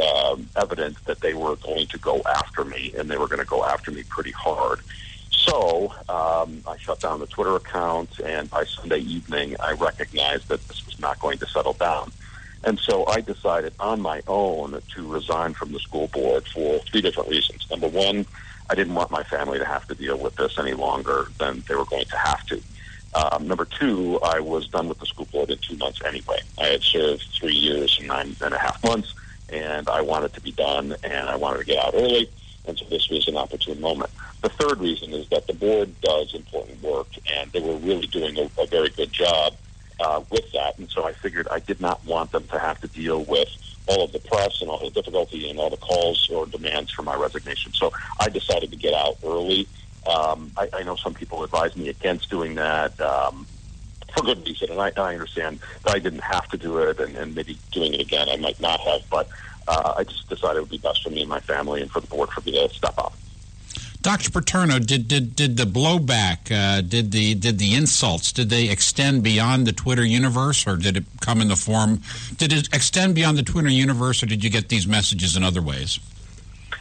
evident that they were going to go after me, and they were going to go after me pretty hard. So I shut down the Twitter account, and by Sunday evening, I recognized that this was not going to settle down. And so I decided on my own to resign from the school board for 3 different reasons. Number one, I didn't want my family to have to deal with this any longer than they were going to have to. Number two, I was done with the school board in 2 months anyway. I had served 3 years and 9.5 months, and I wanted to be done, and I wanted to get out early, and so this was an opportune moment. The third reason is that the board does important work, and they were really doing a very good job with that, and so I figured I did not want them to have to deal with all of the press and all the difficulty and all the calls or demands for my resignation. So I decided to get out early. I know some people advise me against doing that. for good reason. And I understand that I didn't have to do it, and maybe doing it again I might not have, but I just decided it would be best for me and my family and for the board for me to step up. Dr. Paterno, did the blowback, did the insults, did they extend beyond the Twitter universe, or did it come in the form? Did it extend beyond the Twitter universe, or did you get these messages in other ways?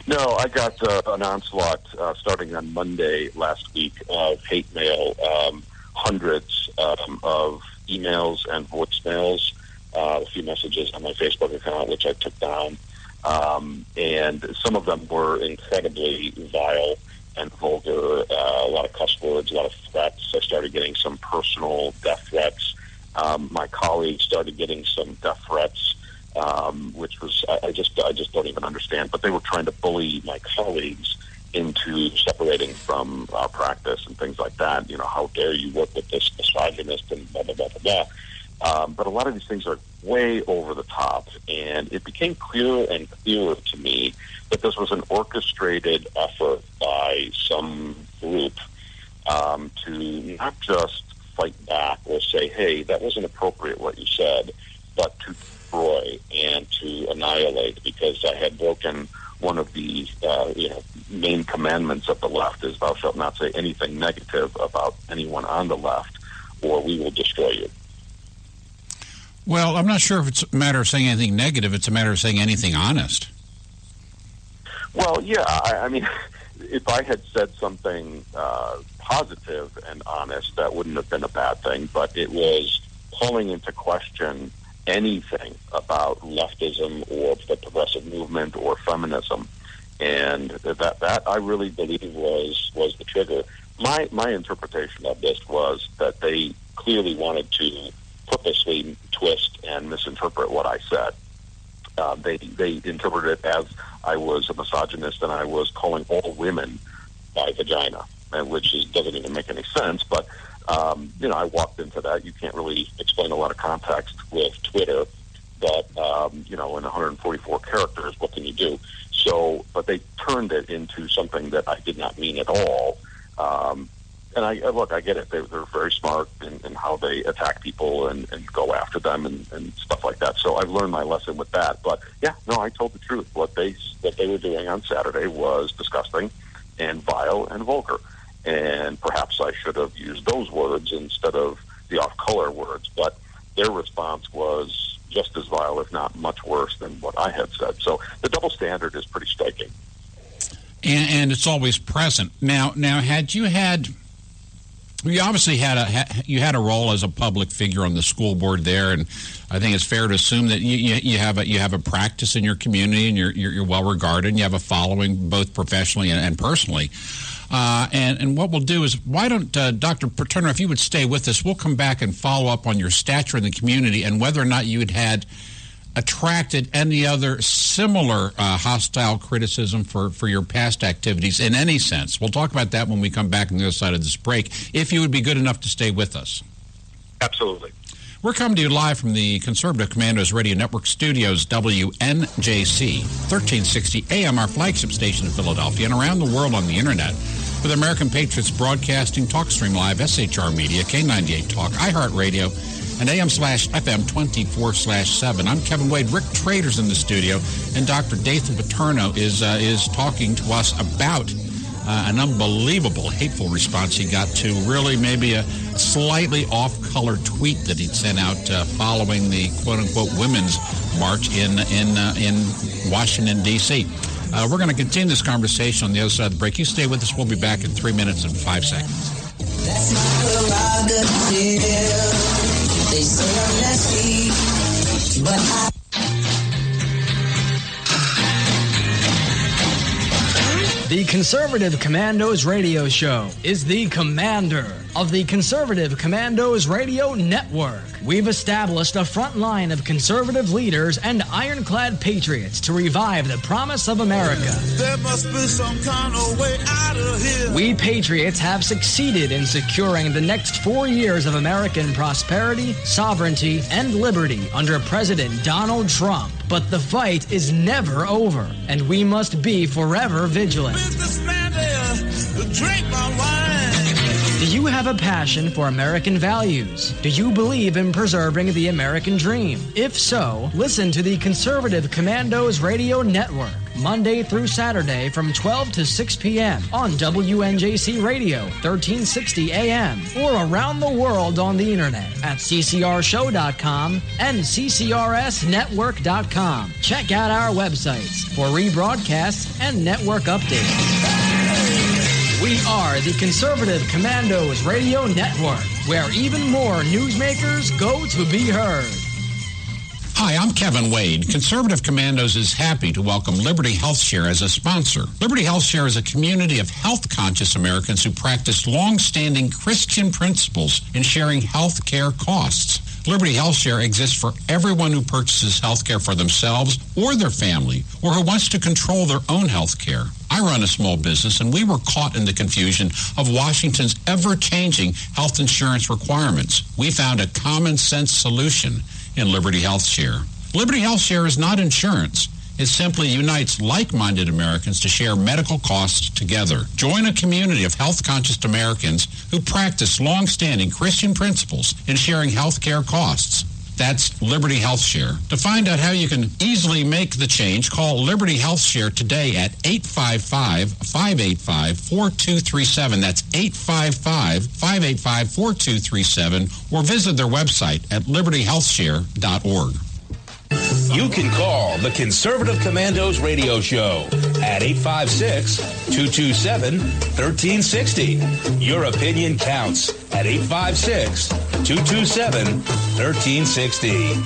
No, I got an onslaught starting on Monday last week of hate mail, hundreds of emails and voicemails, a few messages on my Facebook account, which I took down, and some of them were incredibly vile and vulgar, a lot of cuss words, a lot of threats. I started getting some personal death threats. My colleagues started getting some death threats, which was, I just don't even understand. But they were trying to bully my colleagues into separating from our practice and things like that. You know, how dare you work with this misogynist and blah, blah, blah, blah, blah. But a lot of these things are way over the top, and it became clearer and clearer to me that this was an orchestrated effort by some group to not just fight back or say, hey, that wasn't appropriate what you said, but to destroy and to annihilate, because I had broken one of the main commandments of the left is thou shalt not say anything negative about anyone on the left, or we will destroy you. Well, I'm not sure if it's a matter of saying anything negative. It's a matter of saying anything honest. Well, yeah. I mean, if I had said something positive and honest, that wouldn't have been a bad thing. But it was calling into question anything about leftism or the progressive movement or feminism, and that I really believe was the trigger. My interpretation of this was that they clearly wanted to purposely twist and misinterpret what I said. They interpreted it as I was a misogynist and I was calling all women by vagina, which doesn't even make any sense. But I walked into that. You can't really explain a lot of context with Twitter, but in 144 characters, what can you do? So, but they turned it into something that I did not mean at all. And I get it. They're very smart in how they attack people and go after them and stuff like that. So I've learned my lesson with that. But yeah, no, I told the truth. What they were doing on Saturday was disgusting and vile and vulgar. And perhaps I should have used those words instead of the off-color words. But their response was just as vile, if not much worse, than what I had said. So the double standard is pretty striking. And it's always present. Now, you obviously had a role as a public figure on the school board there, and I think it's fair to assume that you have a practice in your community, and you're well regarded, and you have a following both professionally and personally. And what we'll do is, why don't Dr. Paterno, if you would stay with us, we'll come back and follow up on your stature in the community and whether or not you had attracted any other similar hostile criticism for your past activities in any sense. We'll talk about that when we come back on the other side of this break, if you would be good enough to stay with us. Absolutely. We're coming to you live from the Conservative Commandos Radio Network studios, WNJC, 1360 AM, our flagship station in Philadelphia, and around the world on the Internet, with American Patriots Broadcasting, TalkStream Live, SHR Media, K98 Talk, iHeartRadio, and AM/FM 24/7. I'm Kevin Wade. Rick Trader's in the studio, and Dr. Dathan Paterno is talking to us about an unbelievable hateful response he got to really maybe a slightly off-color tweet that he'd sent out following the quote-unquote women's march in Washington, D.C. We're going to continue this conversation on the other side of the break. You stay with us. We'll be back in 3 minutes and 5 seconds. That's my prerogative. They say I'm nasty, but I... The Conservative Commandos Radio Show is the commander of the Conservative Commandos Radio Network. We've established a front line of conservative leaders and ironclad patriots to revive the promise of America. There must be some kind of way out of here. We patriots have succeeded in securing the next 4 years of American prosperity, sovereignty, and liberty under President Donald Trump. But the fight is never over, and we must be forever vigilant. Businessman there, drink my wine. Do you have a passion for American values? Do you believe in preserving the American dream? If so, listen to the Conservative Commandos Radio Network, Monday through Saturday from 12 to 6 p.m. on WNJC Radio, 1360 AM, or around the world on the internet at ccrshow.com and ccrsnetwork.com. Check out our websites for rebroadcasts and network updates. We are the Conservative Commandos Radio Network, where even more newsmakers go to be heard. Hi, I'm Kevin Wade. Conservative Commandos is happy to welcome Liberty HealthShare as a sponsor. Liberty HealthShare is a community of health-conscious Americans who practice long-standing Christian principles in sharing health care costs. Liberty HealthShare exists for everyone who purchases health care for themselves or their family, or who wants to control their own health care. I run a small business, and we were caught in the confusion of Washington's ever-changing health insurance requirements. We found a common-sense solution in Liberty HealthShare. Liberty HealthShare is not insurance. It simply unites like-minded Americans to share medical costs together. Join a community of health-conscious Americans who practice long-standing Christian principles in sharing health care costs. That's Liberty HealthShare. To find out how you can easily make the change, call Liberty HealthShare today at 855-585-4237. That's 855-585-4237, or visit their website at libertyhealthshare.org. You can call the Conservative Commandos radio show at 856-227-1360. Your opinion counts at 856-227-1360.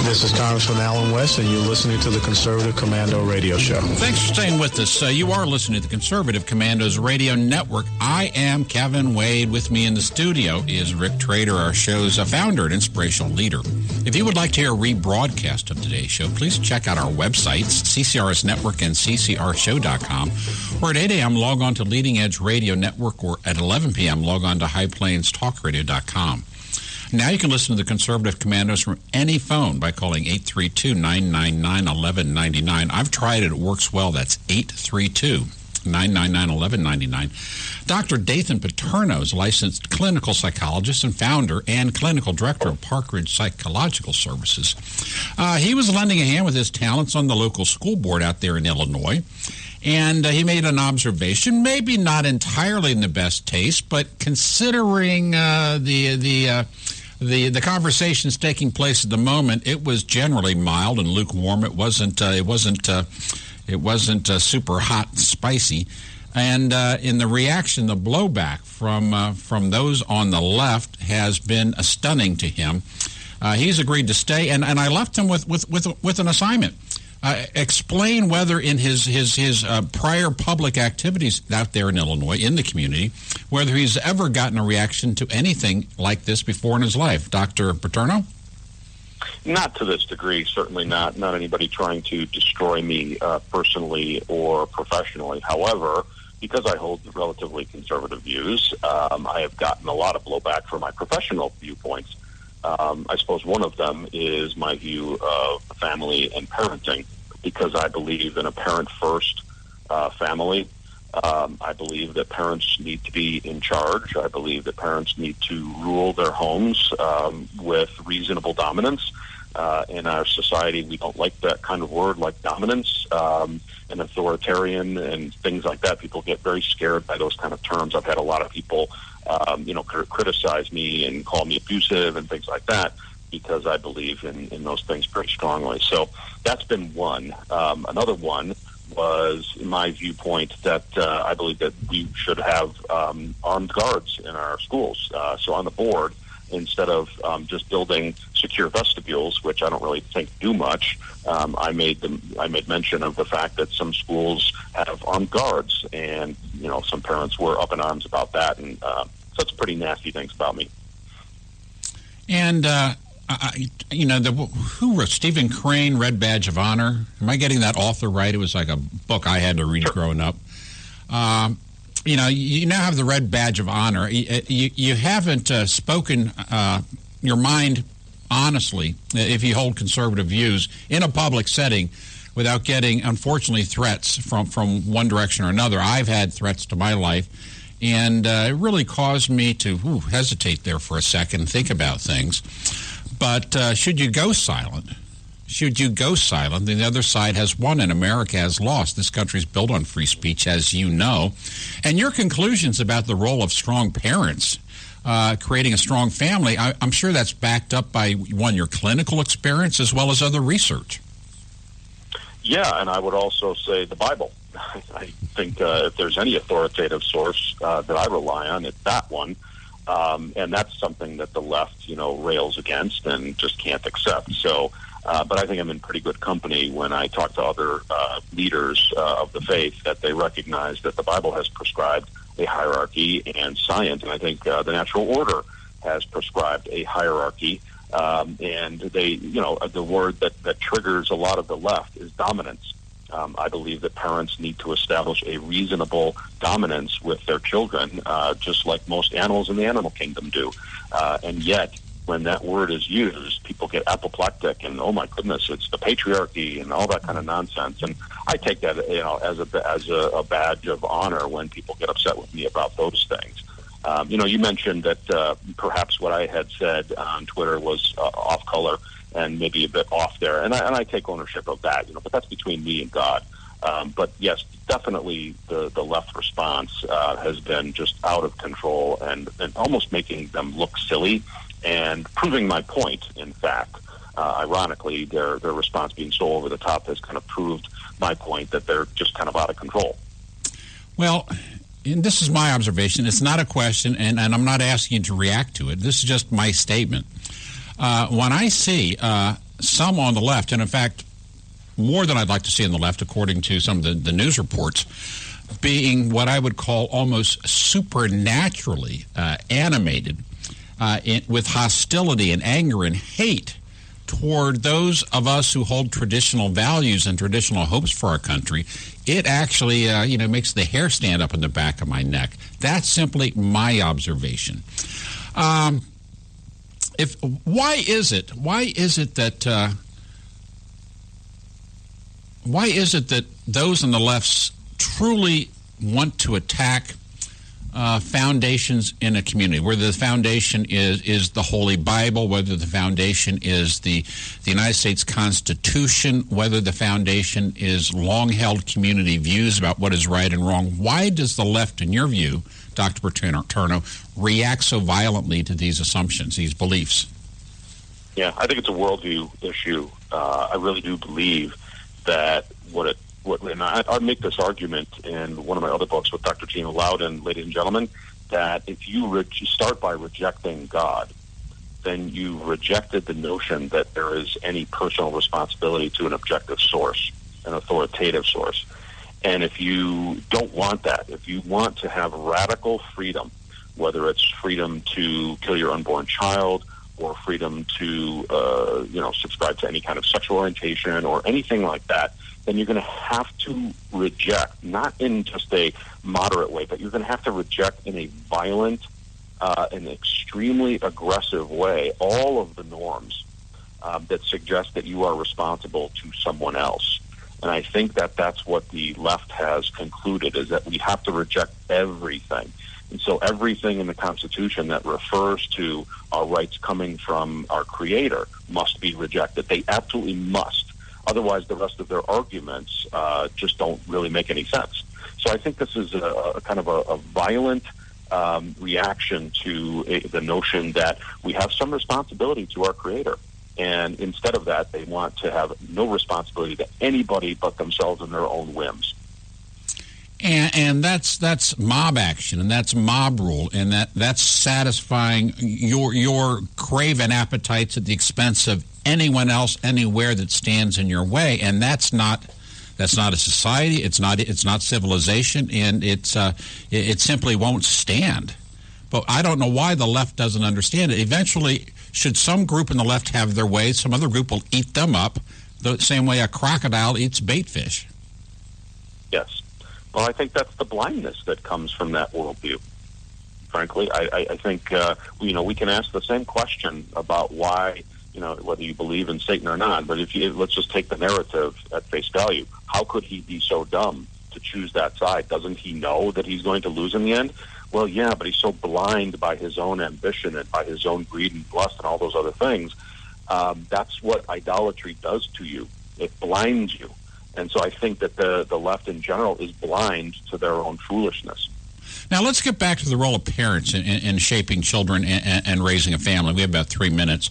This is Congressman Alan West, and you're listening to the Conservative Commando Radio Show. Thanks for staying with us. You are listening to the Conservative Commandos Radio Network. I am Kevin Wade. With me in the studio is Rick Trader, our show's founder and inspirational leader. If you would like to hear a rebroadcast of today's show, please check out our websites, CCRS Network and CCRshow.com, or at 8 a.m. log on to Leading Edge Radio Network, or at 11 p.m. log on to HighPlainsTalkRadio.com. Now you can listen to the Conservative Commandos from any phone by calling 832-999-1199. I've tried it. It works well. That's 832-999-1199. Dr. Dathan Paterno is a licensed clinical psychologist and founder and clinical director of Park Ridge Psychological Services. He was lending a hand with his talents on the local school board out there in Illinois. And he made an observation, maybe not entirely in the best taste, but considering the conversations taking place at the moment, it was generally mild and lukewarm. It wasn't super hot and spicy. And in the reaction, the blowback from those on the left has been stunning to him. He's agreed to stay, and I left him with an assignment. Explain whether in his prior public activities out there in Illinois, in the community, whether he's ever gotten a reaction to anything like this before in his life. Dr. Paterno? Not to this degree, certainly not. Not anybody trying to destroy me personally or professionally. However, because I hold relatively conservative views, I have gotten a lot of blowback for my professional viewpoints. I suppose one of them is my view of family and parenting, because I believe in a parent-first family. I believe that parents need to be in charge. I believe that parents need to rule their homes with reasonable dominance. In our society, we don't like that kind of word, like dominance and authoritarian and things like that. People get very scared by those kind of terms. I've had a lot of people criticize me and call me abusive and things like that, because I believe in those things pretty strongly. So that's been one. Another one was my viewpoint that I believe that we should have armed guards in our schools. So on the board, instead of just building secure vestibules, which I don't really think do much, I made mention of the fact that some schools have armed guards, and some parents were up in arms about that, and such pretty nasty things about me. And who wrote Stephen Crane, Red Badge of Honor? Am I getting that author right? It was like a book I had to read growing up. You now have the Red Badge of Honor. You haven't spoken your mind honestly, if you hold conservative views in a public setting, without getting, unfortunately, threats from one direction or another. I've had threats to my life, And it really caused me to hesitate there for a second, think about things. But should you go silent? Should you go silent? The other side has won and America has lost. This country is built on free speech, as you know. And your conclusions about the role of strong parents, creating a strong family, I'm sure that's backed up by, one, your clinical experience as well as other research. Yeah, and I would also say the Bible. I think if there's any authoritative source that I rely on, it's that one. And that's something that the left, rails against and just can't accept. So, but I think I'm in pretty good company when I talk to other leaders of the faith that they recognize that the Bible has prescribed a hierarchy, and science, and I think the natural order has prescribed a hierarchy. And they, the word that triggers a lot of the left is dominance. I believe that parents need to establish a reasonable dominance with their children, just like most animals in the animal kingdom do. And yet, when that word is used, people get apoplectic and, oh my goodness, it's the patriarchy and all that kind of nonsense. And I take that, as a badge of honor when people get upset with me about those things. You mentioned that perhaps what I had said on Twitter was off color and maybe a bit off there, and I take ownership of that. But that's between me and God. But yes, definitely the left response has been just out of control and almost making them look silly and proving my point. In fact, ironically, their response being so over the top has kind of proved my point that they're just kind of out of control. Well, and this is my observation. It's not a question, and I'm not asking you to react to it. This is just my statement. When I see some on the left, and in fact, more than I'd like to see on the left, according to some of the news reports, being what I would call almost supernaturally animated with hostility and anger and hate toward those of us who hold traditional values and traditional hopes for our country, it actually, makes the hair stand up in the back of my neck. That's simply my observation. Why is it that those on the left truly want to attack foundations in a community, whether the foundation is the Holy Bible, whether the foundation is the United States Constitution, whether the foundation is long-held community views about what is right and wrong? Why does the left, in your view, Dr. Paterno, react so violently to these assumptions, these beliefs? Yeah, I think it's a worldview issue. I really do believe that and I make this argument in one of my other books with Dr. Gina Loudon, ladies and gentlemen, that if you start by rejecting God, then you rejected the notion that there is any personal responsibility to an objective source, an authoritative source. And if you don't want that, if you want to have radical freedom, whether it's freedom to kill your unborn child or freedom to, subscribe to any kind of sexual orientation or anything like that, then you're going to have to reject, not in just a moderate way, but you're going to have to reject in a violent, an extremely aggressive way, all of the norms that suggest that you are responsible to someone else. And I think that that's what the left has concluded, is that we have to reject everything. And so everything in the Constitution that refers to our rights coming from our Creator must be rejected. They absolutely must. Otherwise, the rest of their arguments just don't really make any sense. So I think this is a kind of a violent reaction to the notion that we have some responsibility to our Creator. And instead of that, they want to have no responsibility to anybody but themselves and their own whims. And that's mob action, and that's mob rule, and that's satisfying your craven appetites at the expense of anyone else, anywhere that stands in your way. And that's not a society. It's not civilization, and it simply won't stand. But I don't know why the left doesn't understand it. Eventually, should some group in the left have their way, some other group will eat them up the same way a crocodile eats bait fish. Yes. Well, I think that's the blindness that comes from that worldview. Frankly, I think, we can ask the same question about why, whether you believe in Satan or not, but let's just take the narrative at face value. How could he be so dumb to choose that side? Doesn't he know that he's going to lose in the end? Well, yeah, but he's so blind by his own ambition and by his own greed and lust and all those other things. That's what idolatry does to you. It blinds you. And so I think that the left in general is blind to their own foolishness. Now, let's get back to the role of parents in shaping children and raising a family. We have about 3 minutes.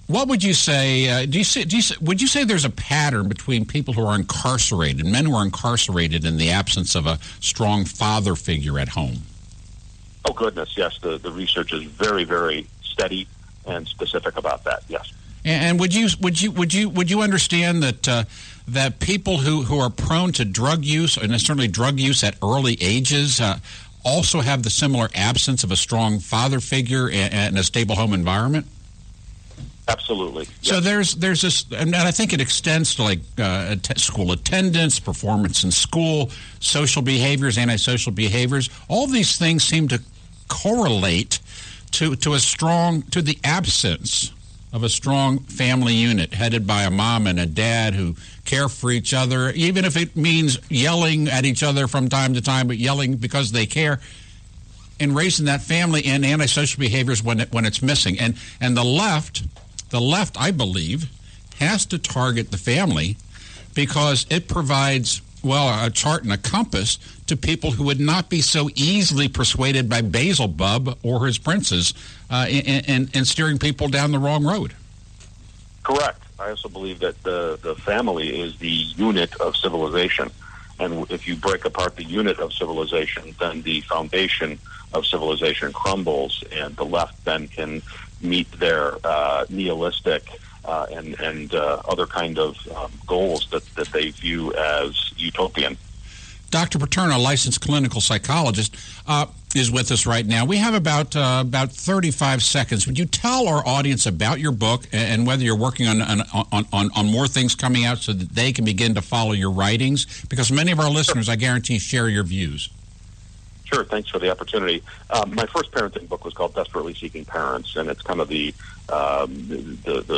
What would you say? Would you say there's a pattern between people who are incarcerated, men who are incarcerated, in the absence of a strong father figure at home? Oh goodness, yes. The research is very, very steady and specific about that. Yes. And would you understand that people who are prone to drug use, and certainly drug use at early ages, also have the similar absence of a strong father figure and a stable home environment? Absolutely. Yes. So there's this, and I think it extends to like school attendance, performance in school, social behaviors, antisocial behaviors. All these things seem to correlate to the absence of a strong family unit headed by a mom and a dad who care for each other, even if it means yelling at each other from time to time, but yelling because they care, and raising that family and antisocial behaviors when it's missing. And the left, I believe, has to target the family because it provides, well, a chart and a compass to people who would not be so easily persuaded by Beelzebub or his princes in steering people down the wrong road. Correct. I also believe that the family is the unit of civilization. And if you break apart the unit of civilization, then the foundation of civilization crumbles, and the left then can meet their nihilistic and other kind of goals that they view as utopian. Dr. Paterno, licensed clinical psychologist, is with us right now. We have about 35 seconds. Would you tell our audience about your book and whether you're working on more things coming out so that they can begin to follow your writings? Because many of our listeners, I guarantee, share your views. Sure. Thanks for the opportunity. My first parenting book was called Desperately Seeking Parents, and it's kind of the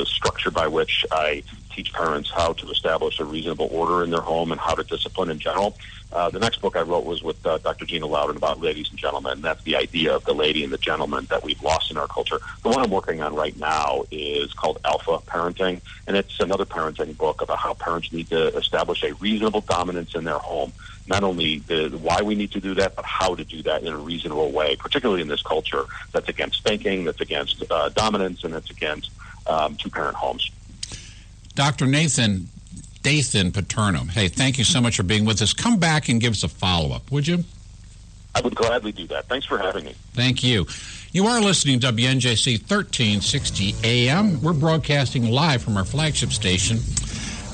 structure by which I teach parents how to establish a reasonable order in their home and how to discipline in general. The next book I wrote was with Dr. Gina Loudon about ladies and gentlemen. That's the idea of the lady and the gentleman that we've lost in our culture. The one I'm working on right now is called Alpha Parenting, and it's another parenting book about how parents need to establish a reasonable dominance in their home. Not only why we need to do that, but how to do that in a reasonable way, particularly in this culture that's against spanking, that's against dominance, and that's against two-parent homes. Dr. Nathan Paterno, hey, thank you so much for being with us. Come back and give us a follow-up, would you? I would gladly do that. Thanks for having me. Thank you. You are listening to WNJC 1360 AM. We're broadcasting live from our flagship station,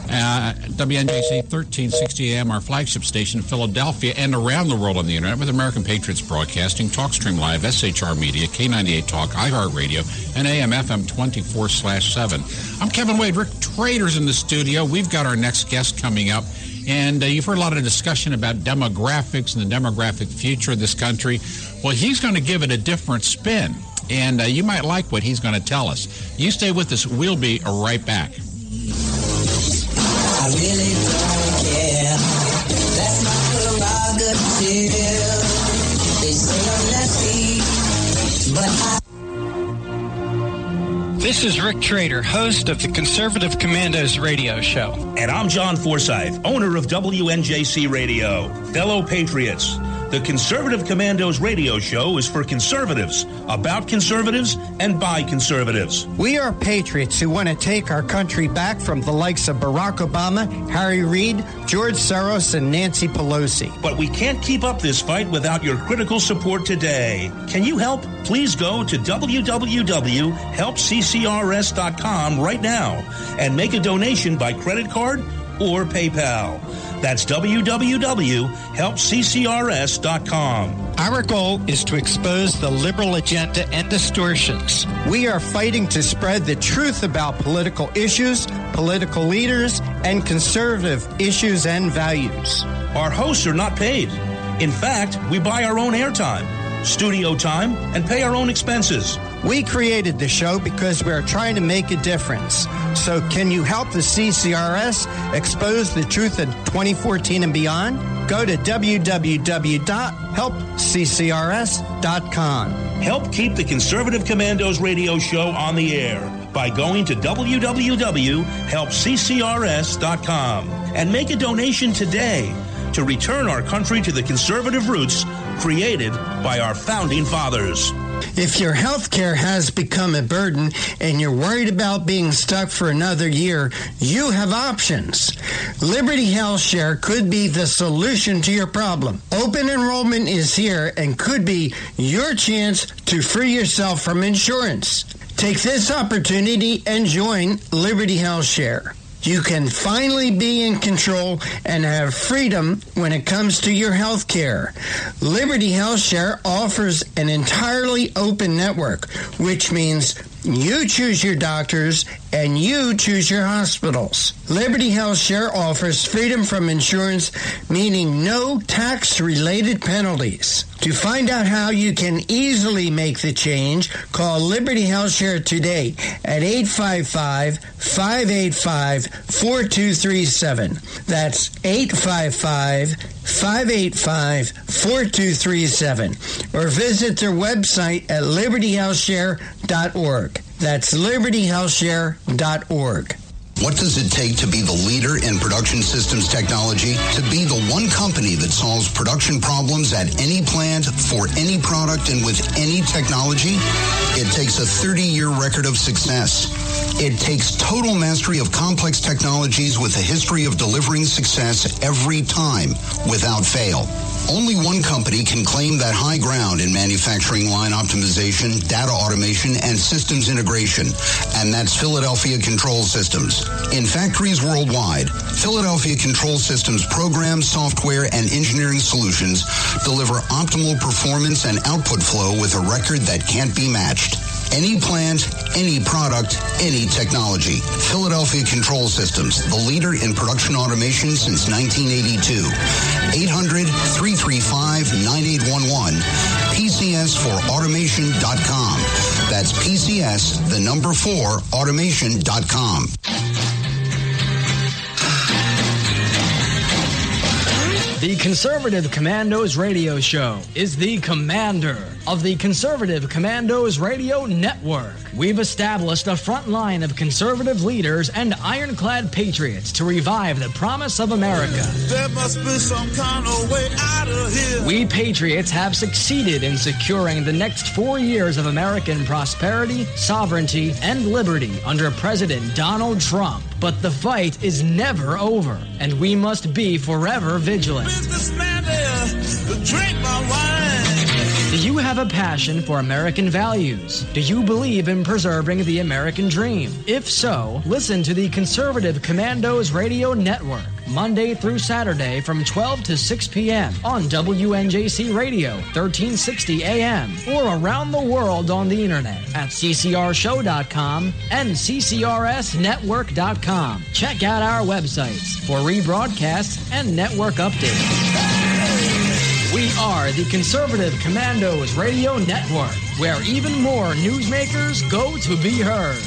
WNJC 1360 AM, our flagship station in Philadelphia and around the world on the Internet with American Patriots Broadcasting, TalkStream Live, SHR Media, K98 Talk, iHeartRadio, and AM/FM 24/7. I'm Kevin Wade. Rick Trader's in the studio. We've got our next guest coming up. And you've heard a lot of discussion about demographics and the demographic future of this country. Well, he's going to give it a different spin. And you might like what he's going to tell us. You stay with us. We'll be right back. I really don't care. That's my prerogative. They say I'm nasty, but This is Rick Trader, host of the Conservative Commandos radio show. And I'm John Forsyth, owner of WNJC Radio. Fellow Patriots, the Conservative Commandos radio show is for conservatives, about conservatives, and by conservatives. We are patriots who want to take our country back from the likes of Barack Obama, Harry Reid, George Soros, and Nancy Pelosi. But we can't keep up this fight without your critical support today. Can you help? Please go to www.helpccrs.com right now and make a donation by credit card or PayPal. That's www.helpccrs.com. Our goal is to expose the liberal agenda and distortions. We are fighting to spread the truth about political issues, political leaders, and conservative issues and values. Our hosts are not paid. In fact, we buy our own airtime, studio time, and pay our own expenses. We created the show because we are trying to make a difference. So can you help the CCRS expose the truth in 2014 and beyond? Go to www.helpccrs.com. Help keep the Conservative Commandos radio show on the air by going to www.helpccrs.com and make a donation today to return our country to the conservative roots created by our founding fathers. If your health care has become a burden and you're worried about being stuck for another year, you have options. Liberty Health Share could be the solution to your problem. Open enrollment is here and could be your chance to free yourself from insurance. Take this opportunity and join Liberty Health Share. You can finally be in control and have freedom when it comes to your health care. Liberty Health Share offers an entirely open network, which means you choose your doctors and you choose your hospitals. Liberty Health Share offers freedom from insurance, meaning no tax-related penalties. To find out how you can easily make the change, call Liberty Health Share today at 855-585-4237. That's 855-585-4237. Or visit their website at libertyhealthshare.org. That's libertyhealthshare.org. What does it take to be the leader in production systems technology? To be the one company that solves production problems at any plant, for any product, and with any technology? It takes a 30-year record of success. It takes total mastery of complex technologies with a history of delivering success every time, without fail. Only one company can claim that high ground in manufacturing line optimization, data automation, and systems integration, and that's Philadelphia Control Systems. In factories worldwide, Philadelphia Control Systems programs, software, and engineering solutions deliver optimal performance and output flow with a record that can't be matched. Any plant, any product, any technology. Philadelphia Control Systems, the leader in production automation since 1982. 800-335-9811. PCS4automation.com. That's PCS, the number 4, automation.com. The Conservative Commandos Radio Show is the commander of the Conservative Commandos Radio Network. We've established a front line of conservative leaders and ironclad patriots to revive the promise of America. There must be some kind of way out of here. We patriots have succeeded in securing the next 4 years of American prosperity, sovereignty, and liberty under President Donald Trump. But the fight is never over, and we must be forever vigilant. Businessman there, drink my wine. Do you have a passion for American values? Do you believe in preserving the American dream? If so, listen to the Conservative Commandos Radio Network, Monday through Saturday from 12 to 6 p.m. on WNJC Radio, 1360 AM, or around the world on the internet at ccrshow.com and ccrsnetwork.com. Check out our websites for rebroadcasts and network updates. We are the Conservative Commandos Radio Network, where even more newsmakers go to be heard.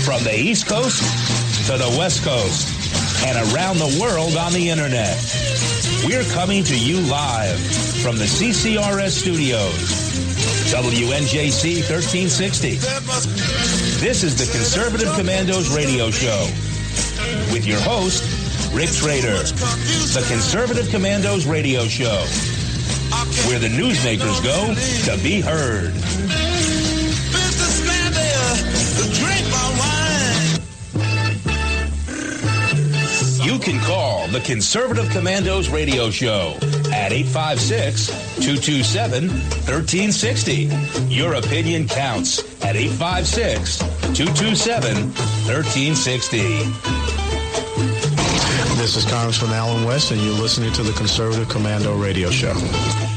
From the East Coast to the West Coast and around the world on the internet, we're coming to you live from the CCRS studios. WNJC 1360. This is the Conservative Commandos Radio Show with your host, Rick Trader. The Conservative Commandos Radio Show, where the newsmakers go to be heard. Businessman there, drink my wine. You can call the Conservative Commandos Radio Show at 856-227-1360. Your opinion counts at 856-227-1360. This is Congressman Alan West, and you're listening to the Conservative Commando Radio Show.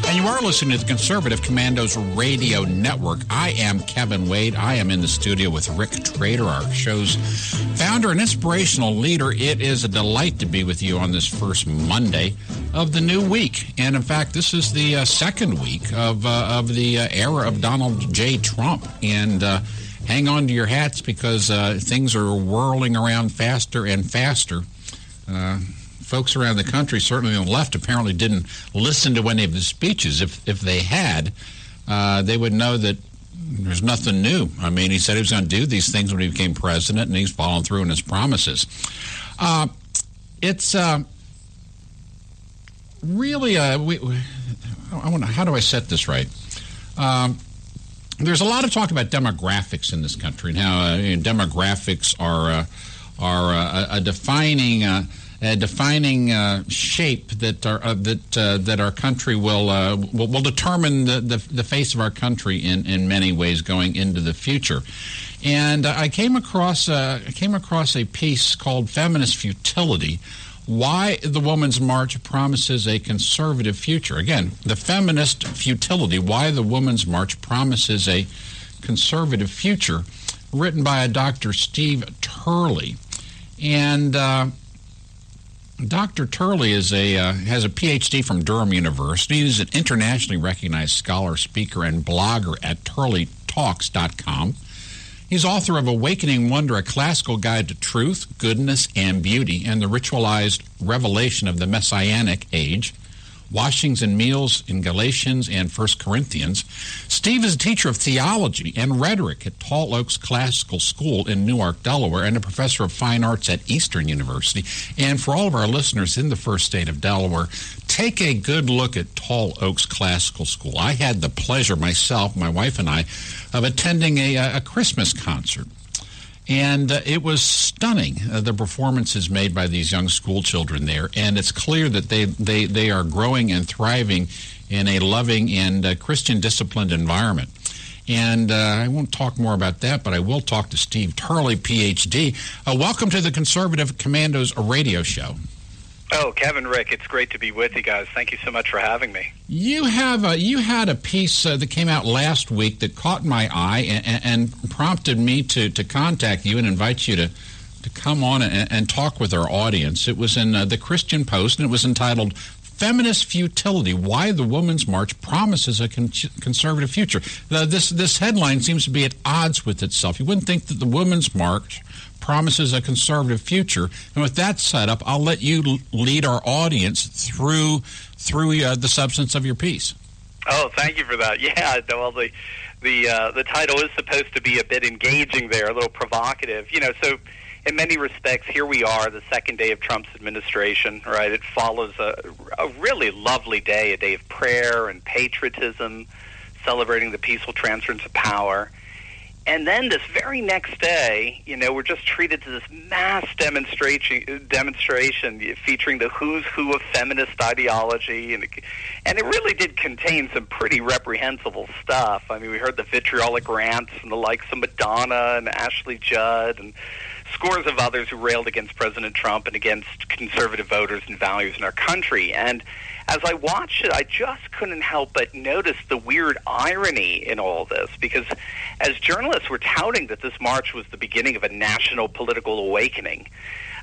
And you are listening to the Conservative Commandos Radio Network. I am Kevin Wade. I am in the studio with Rick Trader, our show's founder and inspirational leader. It is a delight to be with you on this first Monday of the new week. And in fact, this is the second week of the era of Donald J. Trump. And hang on to your hats because things are whirling around faster and faster. Folks around the country, certainly on the left, apparently didn't listen to any of his speeches. If they had, they would know that there's nothing new. I mean, he said he was going to do these things when he became president, and he's following through on his promises. It's really, I wonder, how do I set this right? There's a lot of talk about demographics in this country and how demographics are a defining shape that our country will determine the face of our country in many ways going into the future. And I came across a piece called "Feminist Futility: Why the Women's March Promises a Conservative Future." Again, the feminist futility: why the Women's March promises a conservative future, written by a Dr. Steve Turley. And Dr. Turley has a Ph.D. from Durham University. He's an internationally recognized scholar, speaker, and blogger at turleytalks.com. He's author of Awakening Wonder, a classical guide to truth, goodness, and beauty, and the ritualized revelation of the Messianic age, washings and meals in Galatians and 1 Corinthians. Steve is a teacher of theology and rhetoric at Tall Oaks Classical School in Newark, Delaware, and a professor of fine arts at Eastern University. And for all of our listeners in the first state of Delaware, take a good look at Tall Oaks Classical School. I had the pleasure myself, my wife and I, of attending a Christmas concert. And it was stunning, the performances made by these young school children there. And it's clear that they are growing and thriving in a loving and Christian disciplined environment. And I won't talk more about that, but I will talk to Steve Turley, Ph.D. Welcome to the Conservative Commandos radio show. Oh, Kevin, Rick, it's great to be with you guys. Thank you so much for having me. You had a piece that came out last week that caught my eye and prompted me to contact you and invite you to come on and talk with our audience. It was in the Christian Post, and it was entitled "Feminist Futility: Why the Women's March Promises a Conservative Future." This headline seems to be at odds with itself. You wouldn't think that the Women's March promises a conservative future. And with that set up, I'll let you lead our audience through the substance of your piece. Oh, thank you for that. Yeah, well, the title is supposed to be a bit engaging there, a little provocative. So in many respects, here we are, the second day of Trump's administration, right? It follows a really lovely day, a day of prayer and patriotism, celebrating the peaceful transference of power. And then this very next day, we're just treated to this mass demonstration featuring the who's who of feminist ideology, and it really did contain some pretty reprehensible stuff. I mean, we heard the vitriolic rants from the likes of Madonna and Ashley Judd and scores of others who railed against President Trump and against conservative voters and values in our country. And as I watched it, I just couldn't help but notice the weird irony in all this, because as journalists were touting that this march was the beginning of a national political awakening,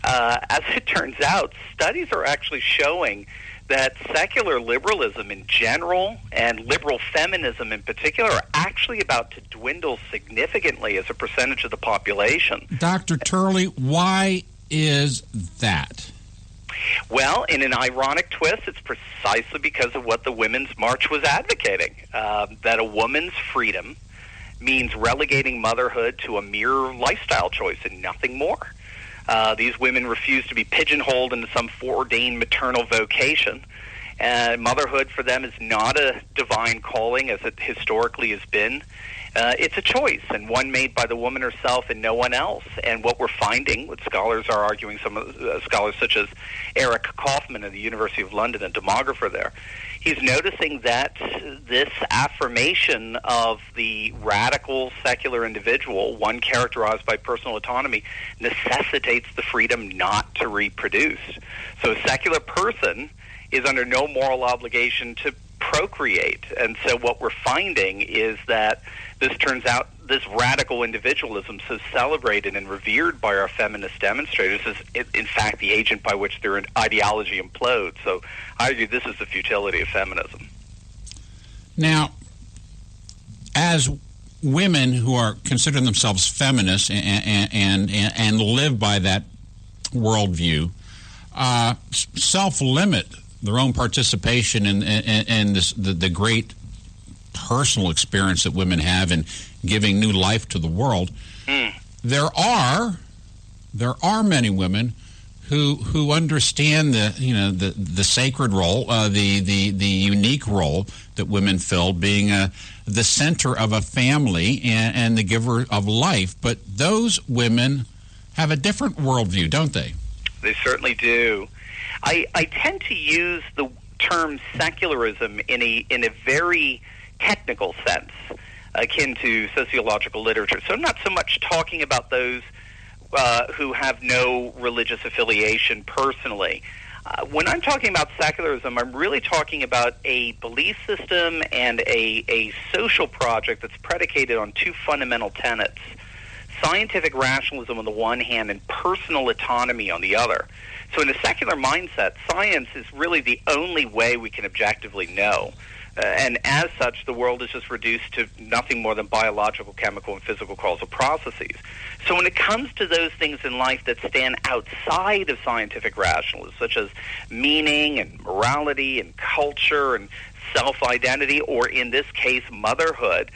as it turns out, studies are actually showing that secular liberalism in general and liberal feminism in particular are actually about to dwindle significantly as a percentage of the population. Dr. Turley, why is that? Well, in an ironic twist, it's precisely because of what the Women's March was advocating, that a woman's freedom means relegating motherhood to a mere lifestyle choice and nothing more. These women refuse to be pigeonholed into some foreordained maternal vocation. Motherhood for them is not a divine calling as it historically has been. It's a choice, and one made by the woman herself and no one else. And what we're finding, what scholars are arguing, some of scholars such as Eric Kaufman at the University of London, a demographer there, he's noticing that this affirmation of the radical secular individual, one characterized by personal autonomy, necessitates the freedom not to reproduce. So a secular person is under no moral obligation to procreate. And so what we're finding is that this turns out this radical individualism so celebrated and revered by our feminist demonstrators is in fact the agent by which their ideology implodes. So I argue this is the futility of feminism. Now, as women who are considering themselves feminists and live by that worldview self-limit their own participation in the great personal experience that women have in giving new life to the world. There are many women who understand the sacred role, the unique role that women fill, being the center of a family and the giver of life. But those women have a different worldview, don't they? They certainly do. I tend to use the term secularism in a very technical sense, akin to sociological literature. So I'm not so much talking about those who have no religious affiliation personally. When I'm talking about secularism, I'm really talking about a belief system and a social project that's predicated on two fundamental tenets: scientific rationalism on the one hand and personal autonomy on the other. So in a secular mindset, science is really the only way we can objectively know. And as such, the world is just reduced to nothing more than biological, chemical, and physical causal processes. So when it comes to those things in life that stand outside of scientific rationalism, such as meaning and morality and culture and self-identity, or in this case, motherhood,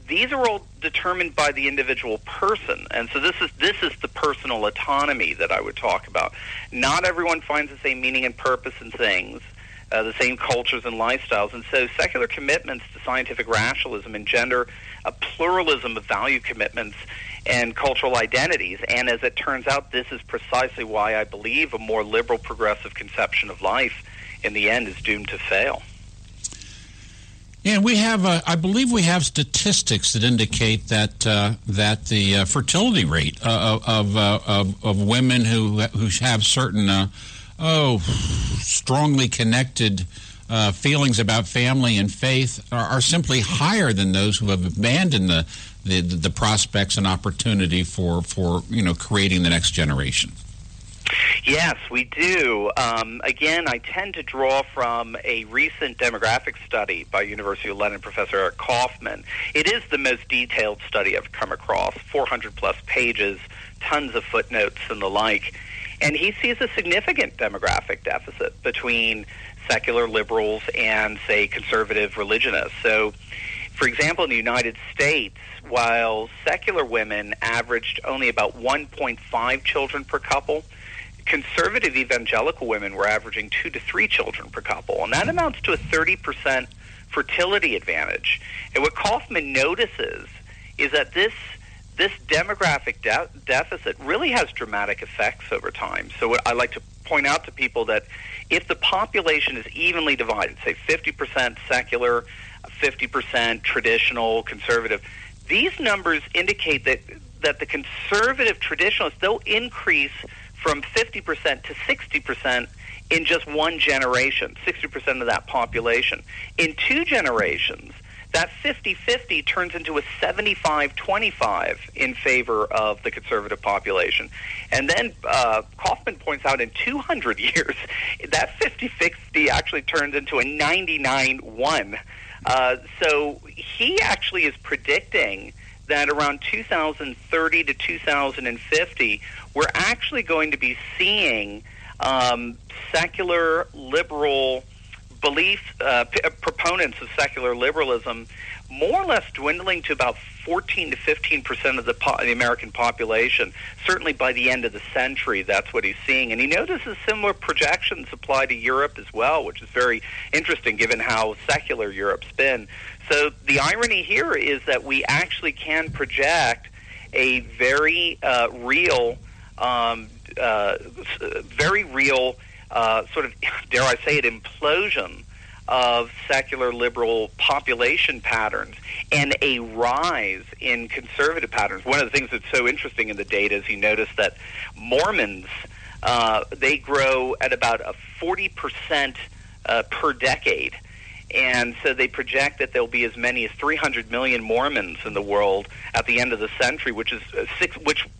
these are all determined by the individual person. And so this is the personal autonomy that I would talk about. Not everyone finds the same meaning and purpose in things, the same cultures and lifestyles. And so secular commitments to scientific rationalism engender a pluralism of value commitments and cultural identities. And as it turns out, this is precisely why I believe a more liberal, progressive conception of life in the end is doomed to fail. Yeah, we have. I believe we have statistics that indicate that the fertility rate of women who have certain strongly connected feelings about family and faith are simply higher than those who have abandoned the prospects and opportunity for creating the next generation. Yes, we do. Again, I tend to draw from a recent demographic study by University of London Professor Eric Kaufman. It is the most detailed study I've come across, 400-plus pages, tons of footnotes and the like. And he sees a significant demographic deficit between secular liberals and, say, conservative religionists. So, for example, in the United States, while secular women averaged only about 1.5 children per couple, conservative evangelical women were averaging 2 to 3 children per couple, and that amounts to a 30% fertility advantage. And what Kaufman notices is that this demographic deficit really has dramatic effects over time. So what I like to point out to people that if the population is evenly divided, say 50% secular, 50% traditional, conservative, these numbers indicate that the conservative traditionalists, they'll increase from 50% to 60% in just one generation, 60% of that population. In 2 generations, that 50-50 turns into a 75-25 in favor of the conservative population. And then Kaufman points out in 200 years, that 50-50 actually turns into a 99-1. So he actually is predicting that around 2030 to 2050, we're actually going to be seeing secular liberal belief, proponents of secular liberalism more or less dwindling to about 14 to 15% of the American population. Certainly by the end of the century, that's what he's seeing. And he notices similar projections apply to Europe as well, which is very interesting given how secular Europe's been. So the irony here is that we actually can project a very real sort of, dare I say it, implosion of secular liberal population patterns and a rise in conservative patterns. One of the things that's so interesting in the data is you notice that Mormons, they grow at about a 40% per decade. And so they project that there'll be as many as 300 million Mormons in the world at the end of the century, which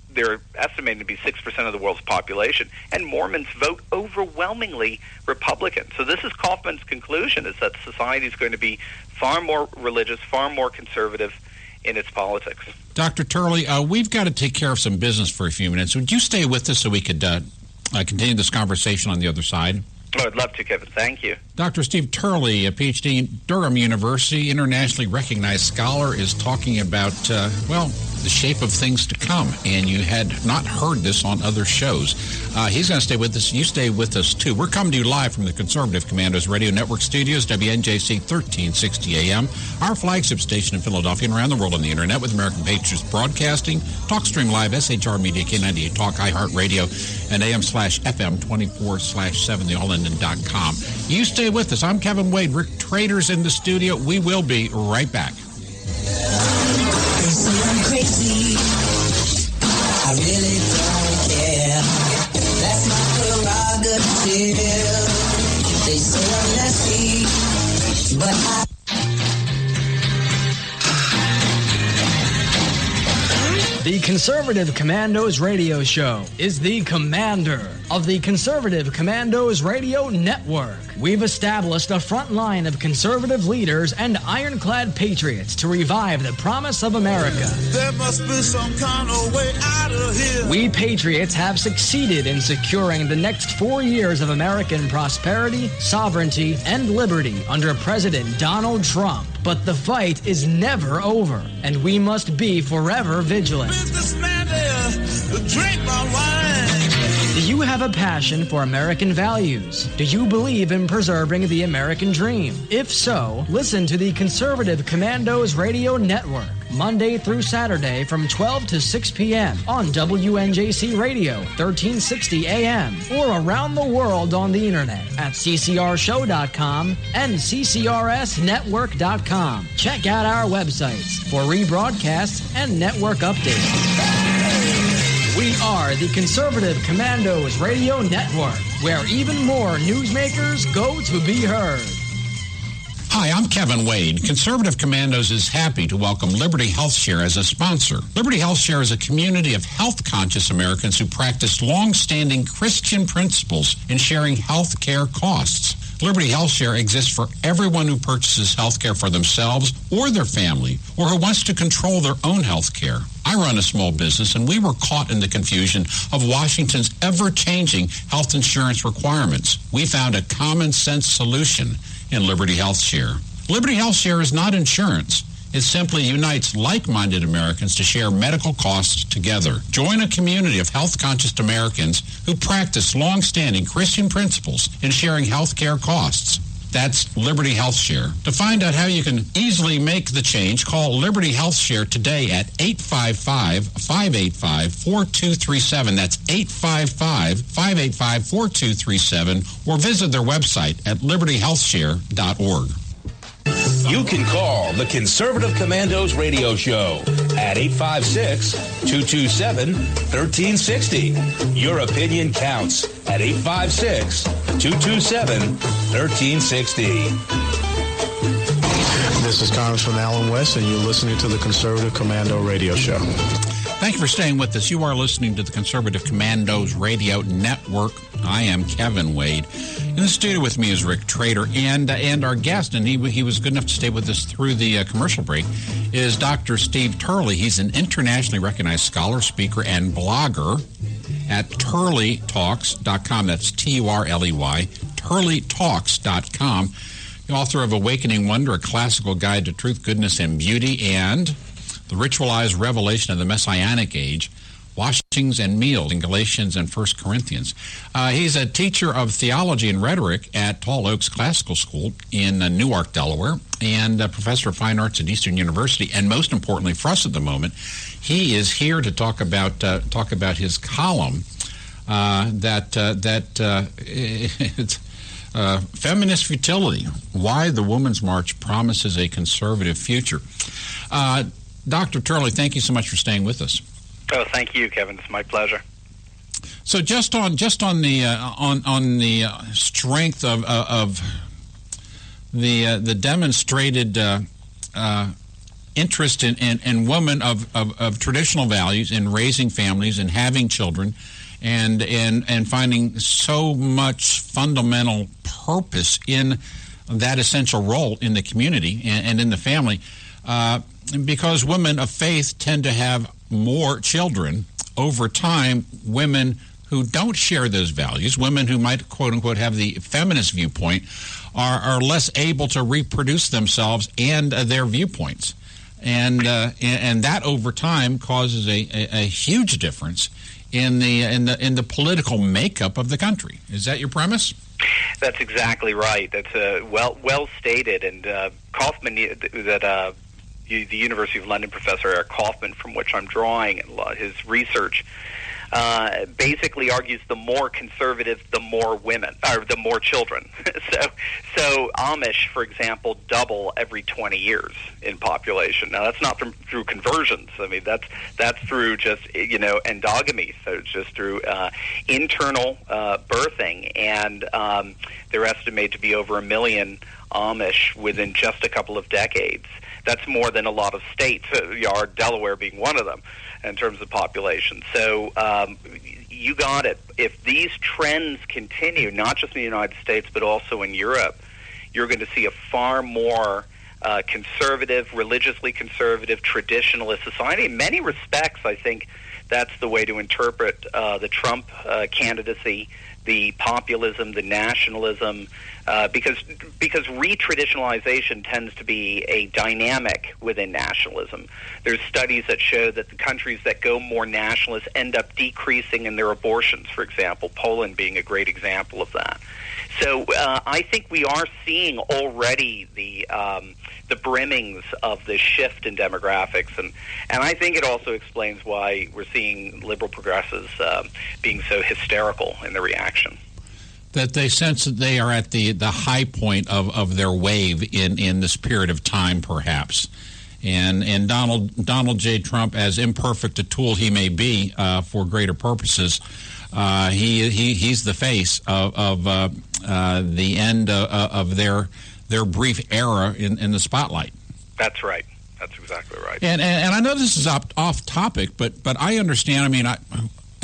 they're estimated to be 6% of the world's population. And Mormons vote overwhelmingly Republican. So this is Kaufman's conclusion, is that society is going to be far more religious, far more conservative in its politics. Dr. Turley, we've got to take care of some business for a few minutes. Would you stay with us so we could continue this conversation on the other side? Oh, I'd love to, Kevin. Thank you. Dr. Steve Turley, a PhD in Durham University, internationally recognized scholar, is talking about, the shape of things to come. And you had not heard this on other shows. He's going to stay with us. You stay with us, too. We're coming to you live from the Conservative Commandos Radio Network studios, WNJC 1360 AM, our flagship station in Philadelphia and around the world on the Internet with American Patriots Broadcasting, TalkStream Live, SHR Media, K98 Talk, iHeartRadio, and AM/FM 24/7, theallenden.com. You stay with us. I'm Kevin Wade. Rick Trader's in the studio. We will be right back. They say I'm crazy. I really don't care. That's my prerogative. They say I'm nasty, but I... The Conservative Commandos Radio Show is the commander of the Conservative Commandos Radio Network. We've established a front line of conservative leaders and ironclad patriots to revive the promise of America. There must be some kind of way out of here. We patriots have succeeded in securing the next 4 years of American prosperity, sovereignty, and liberty under President Donald Trump. But the fight is never over, and we must be forever vigilant. Businessman there, drink my wine. Do you have a passion for American values? Do you believe in preserving the American dream? If so, listen to the Conservative Commandos Radio Network, Monday through Saturday from 12 to 6 p.m. on WNJC Radio, 1360 AM, or around the world on the Internet at ccrshow.com and ccrsnetwork.com. Check out our websites for rebroadcasts and network updates. We are the Conservative Commandos Radio Network, where even more newsmakers go to be heard. Hi, I'm Kevin Wade. Conservative Commandos is happy to welcome Liberty HealthShare as a sponsor. Liberty HealthShare is a community of health-conscious Americans who practice long-standing Christian principles in sharing health care costs. Liberty HealthShare exists for everyone who purchases health care for themselves or their family, or who wants to control their own health care. I run a small business, and we were caught in the confusion of Washington's ever-changing health insurance requirements. We found a common-sense solution in Liberty HealthShare. Liberty HealthShare is not insurance. It simply unites like-minded Americans to share medical costs together. Join a community of health-conscious Americans who practice long-standing Christian principles in sharing health care costs. That's Liberty HealthShare. To find out how you can easily make the change, call Liberty HealthShare today at 855-585-4237. That's 855-585-4237, or visit their website at libertyhealthshare.org. You can call the Conservative Commandos Radio Show at 856-227-1360. Your opinion counts at 856-227-1360. This is Congressman Alan West, and you're listening to the Conservative Commando Radio Show. Thank you for staying with us. You are listening to the Conservative Commandos Radio Network. I am Kevin Wade. In the studio with me is Rick Trader, and our guest, and he was good enough to stay with us through the commercial break, is Dr. Steve Turley. He's an internationally recognized scholar, speaker, and blogger at turleytalks.com. That's Turley, turleytalks.com. The author of Awakening Wonder, a classical guide to truth, goodness, and beauty, and The Ritualized Revelation of the Messianic Age, Washings and Meals in Galatians and 1 Corinthians. He's a teacher of theology and rhetoric at Tall Oaks Classical School in Newark, Delaware, and a professor of fine arts at Eastern University. And most importantly for us at the moment, he is here to talk about his column it's Feminist Futility: Why the Women's March Promises a Conservative Future. Dr. Turley, thank you so much for staying with us. Oh, thank you, Kevin. It's my pleasure. So, just on the strength of the demonstrated interest in women of traditional values in raising families and having children, and finding so much fundamental purpose in that essential role in the community and in the family. because women of faith tend to have more children over time, women who don't share those values, women who might, quote-unquote, have the feminist viewpoint, are less able to reproduce themselves and their viewpoints. And that over time causes a huge difference in the political makeup of the country. Is that your premise? That's exactly right. That's well stated. And Kaufman, the University of London professor Eric Kaufman, from which I'm drawing his research, basically argues the more conservative, the more women, or the more children. So Amish, for example, double every 20 years in population. Now, that's not through conversions. I mean, that's through just, endogamy. So it's just through internal birthing. And they're estimated to be over 1 million Amish within just a couple of decades. That's more than a lot of states, Delaware being one of them, in terms of population. So you got it. If these trends continue, not just in the United States, but also in Europe, you're going to see a far more conservative, religiously conservative, traditionalist society. In many respects, I think that's the way to interpret the Trump candidacy, the populism, the nationalism, because re-traditionalization tends to be a dynamic within nationalism. There's studies that show that the countries that go more nationalist end up decreasing in their abortions, for example, Poland being a great example of that. So I think we are seeing already the brimmings of this shift in demographics, and I think it also explains why we're seeing liberal progressives being so hysterical in the reaction. That they sense that they are at the high point of their wave in this period of time, perhaps. And Donald J. Trump, as imperfect a tool he may be for greater purposes, he's the face of the end of their brief era in the spotlight. That's right. That's exactly right. And I know this is off topic, but I understand. I mean, I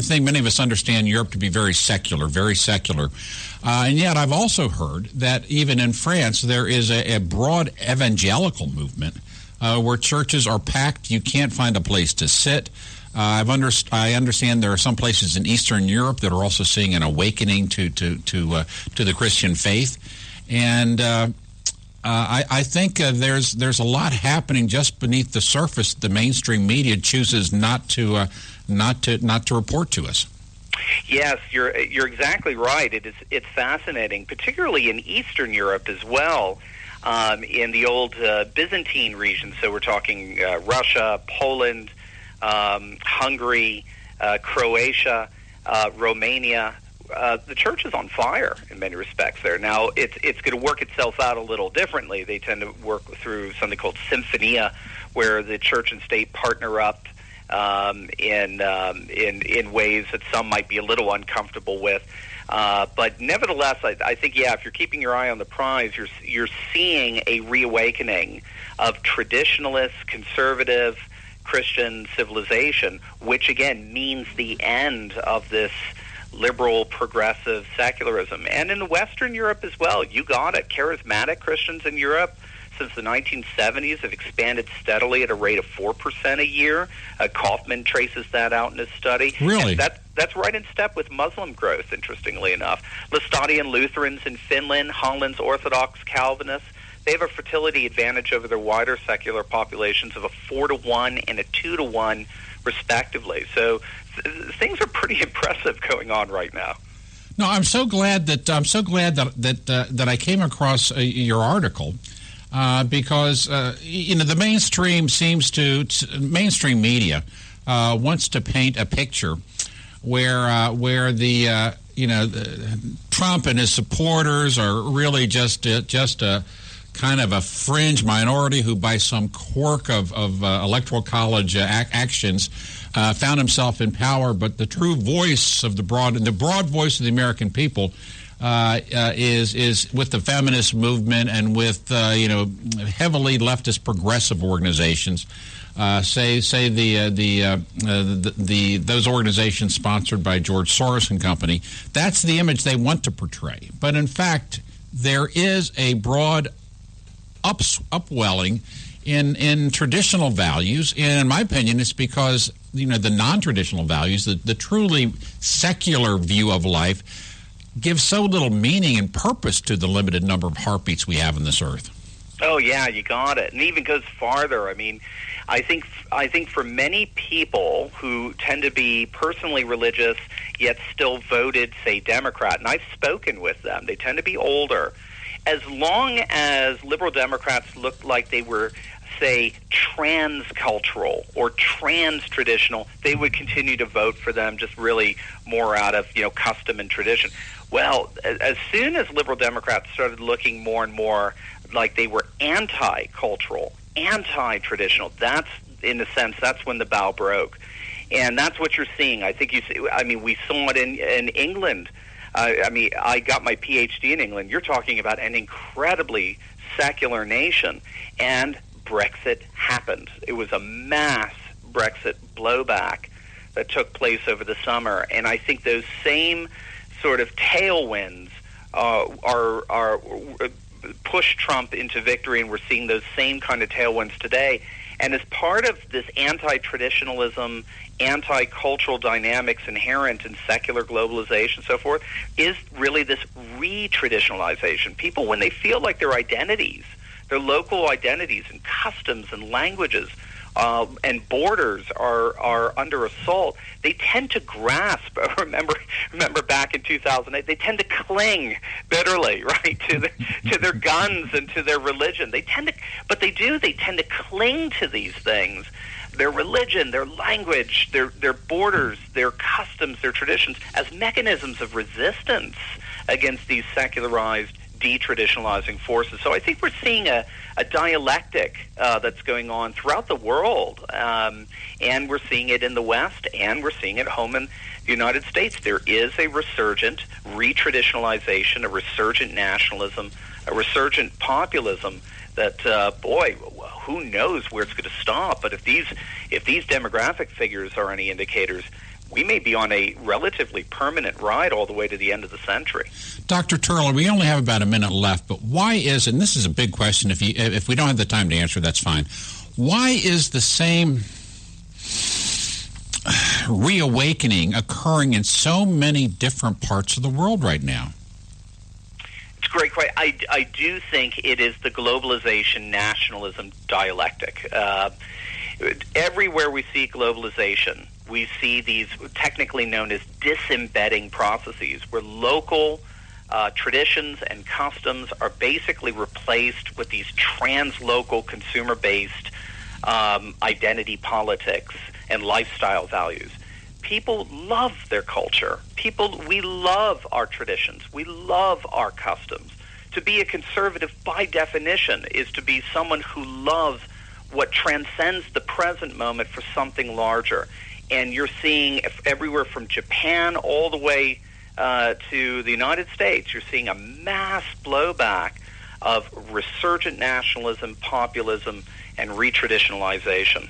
think many of us understand Europe to be very secular, and yet I've also heard that even in France there is a broad evangelical movement where churches are packed. You can't find a place to sit. I understand there are some places in Eastern Europe that are also seeing an awakening to the Christian faith, and I think there's a lot happening just beneath the surface. The mainstream media chooses not to report to us. Yes, you're exactly right. It's fascinating, particularly in Eastern Europe as well, in the old Byzantine region. So we're talking Russia, Poland, Hungary, Croatia, Romania. The church is on fire in many respects there. Now, it's going to work itself out a little differently. They tend to work through something called symphonia, where the church and state partner up in ways that some might be a little uncomfortable with. But nevertheless, I think, if you're keeping your eye on the prize, you're seeing a reawakening of traditionalist, conservative Christian civilization, which again means the end of this liberal, progressive secularism. And in Western Europe as well, you got it. Charismatic Christians in Europe since the 1970s have expanded steadily at a rate of 4% a year. Kaufman traces that out in his study. Really? And that's right in step with Muslim growth, interestingly enough. Laestadian Lutherans in Finland, Holland's Orthodox Calvinists, they have a fertility advantage over their wider secular populations of a 4-to-1 and a 2-to-1, respectively. So things are pretty impressive going on right now. No, I'm so glad that I came across your article because the mainstream media wants to paint a picture where the Trump and his supporters are really just a kind of a fringe minority who, by some quirk of electoral college actions, found himself in power. But the true voice of the broad voice of the American people is with the feminist movement and with heavily leftist progressive organizations. Say those organizations sponsored by George Soros and company. That's the image they want to portray. But in fact, there is a broad upwelling in traditional values. And in my opinion, it's because, the non-traditional values, the truly secular view of life, gives so little meaning and purpose to the limited number of heartbeats we have on this earth. Oh, yeah, you got it. And even goes farther. I mean, I think for many people who tend to be personally religious yet still voted, say, Democrat, and I've spoken with them, they tend to be older. As long as liberal Democrats looked like they were, say, trans-cultural or trans-traditional, they would continue to vote for them just really more out of, custom and tradition. Well, as soon as liberal Democrats started looking more and more like they were anti-cultural, anti-traditional, that's, in a sense, that's when the bow broke. And that's what you're seeing. I think we saw it in England. I got my PhD in England. You're talking about an incredibly secular nation. And Brexit happened. It was a mass Brexit blowback that took place over the summer. And I think those same sort of tailwinds are push Trump into victory, and we're seeing those same kind of tailwinds today. And as part of this anti-traditionalism, anti-cultural dynamics inherent in secular globalization and so forth, is really this re-traditionalization. People, when they feel like their identities, their local identities and customs and languages and borders are under assault, they tend to grasp. Remember back in 2008, they tend to cling bitterly, right, to their guns and to their religion. They tend to cling to these things, their religion, their language, their borders, their customs, their traditions, as mechanisms of resistance against these secularized, detraditionalizing forces. So I think we're seeing a dialectic that's going on throughout the world, and we're seeing it in the West, and we're seeing it home in the United States. There is a resurgent retraditionalization, a resurgent nationalism, a resurgent populism that, who knows where it's going to stop. But if these demographic figures are any indicators, we may be on a relatively permanent ride all the way to the end of the century. Dr. Turley, we only have about a minute left, but why is, and this is a big question, if we don't have the time to answer, that's fine. Why is the same reawakening occurring in so many different parts of the world right now? It's a great question. I do think it is the globalization nationalism dialectic. Everywhere we see globalization, we see these technically known as disembedding processes, where local traditions and customs are basically replaced with these trans-local, consumer-based identity politics and lifestyle values. People love their culture. We love our traditions. We love our customs. To be a conservative, by definition, is to be someone who loves what transcends the present moment for something larger. And you're seeing everywhere from Japan all the way to the United States, you're seeing a mass blowback of resurgent nationalism, populism, and retraditionalization.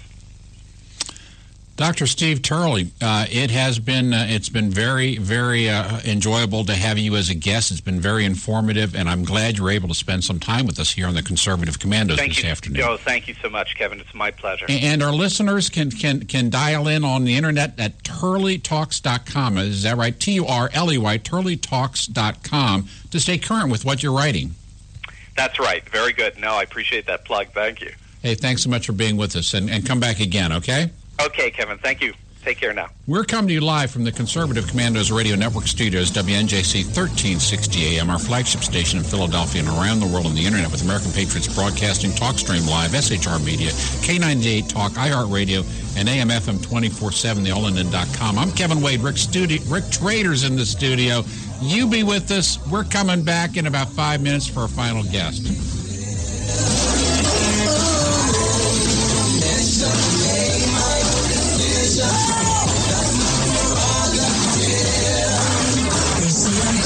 Dr. Steve Turley, it's been very, very enjoyable to have you as a guest. It's been very informative, and I'm glad you're able to spend some time with us here on the Conservative Commandos this afternoon. Joe, thank you so much, Kevin. It's my pleasure. And our listeners can dial in on the internet at turleytalks.com. Is that right? Turley, turleytalks.com, to stay current with what you're writing. That's right. Very good. No, I appreciate that plug. Thank you. Hey, thanks so much for being with us, and come back again, okay? Okay, Kevin. Thank you. Take care now. We're coming to you live from the Conservative Commandos Radio Network studios, WNJC 1360 AM, our flagship station in Philadelphia and around the world on the internet with American Patriots Broadcasting, TalkStream Live, SHR Media, K98 Talk, iHeartRadio, and AM/FM 24/7, theallinin.com. I'm Kevin Wade. Rick Trader's in the studio. You be with us. We're coming back in about 5 minutes for our final guest.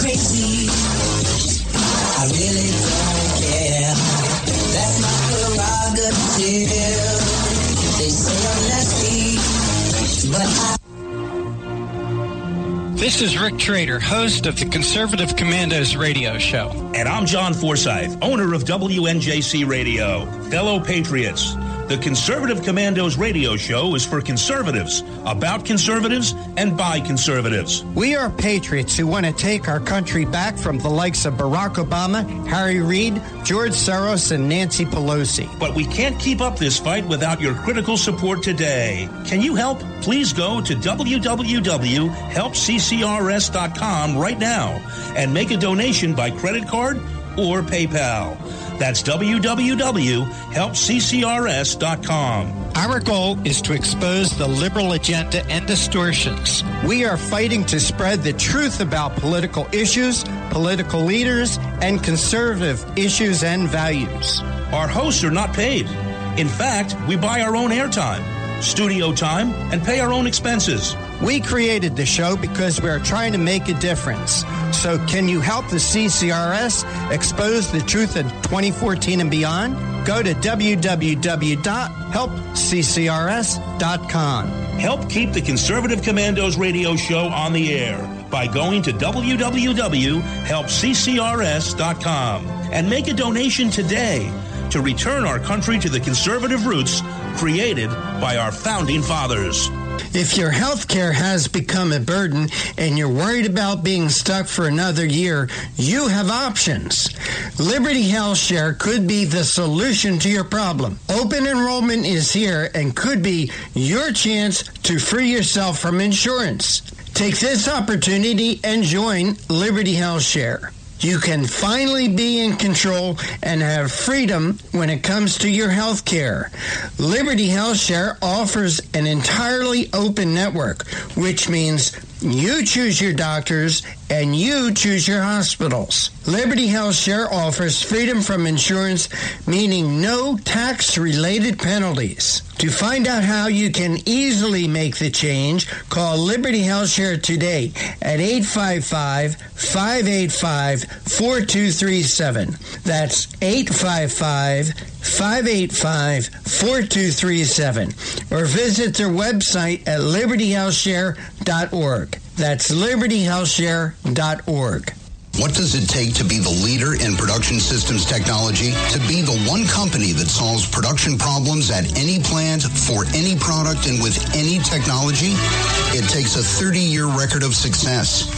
Crazy, I really don't care. That's my prerogative. They say I'm nasty, but This is Rick Trader, host of the Conservative Commandos radio show. And I'm John Forsyth, owner of WNJC Radio. Fellow patriots, the Conservative Commandos radio show is for conservatives, about conservatives, and by conservatives. We are patriots who want to take our country back from the likes of Barack Obama, Harry Reid, George Soros, and Nancy Pelosi. But we can't keep up this fight without your critical support today. Can you help? Please go to www.helpccrs.com right now and make a donation by credit card or PayPal. That's www.helpccrs.com. Our goal is to expose the liberal agenda and distortions. We are fighting to spread the truth about political issues, political leaders, and conservative issues and values. Our hosts are not paid. In fact, we buy our own airtime, studio time, and pay our own expenses. We created the show because we are trying to make a difference. So can you help the CCRS expose the truth in 2014 and beyond? Go to www.helpccrs.com. Help keep the Conservative Commandos radio show on the air by going to www.helpccrs.com and make a donation today to return our country to the conservative roots created by our founding fathers. If your health care has become a burden and you're worried about being stuck for another year, you have options. Liberty Health Share could be the solution to your problem. Open enrollment is here and could be your chance to free yourself from insurance. Take this opportunity and join Liberty Health Share. You can finally be in control and have freedom when it comes to your health care. Liberty Health Share offers an entirely open network, which means you choose your doctors and you choose your hospitals. Liberty Health Share offers freedom from insurance, meaning no tax-related penalties. To find out how you can easily make the change, call Liberty Health Share today at 855-585-4237. That's 855-585-4237. Or visit their website at libertyhealthshare.org. That's libertyhealthshare.org. What does it take to be the leader in production systems technology? To be the one company that solves production problems at any plant, for any product, and with any technology? It takes a 30-year record of success.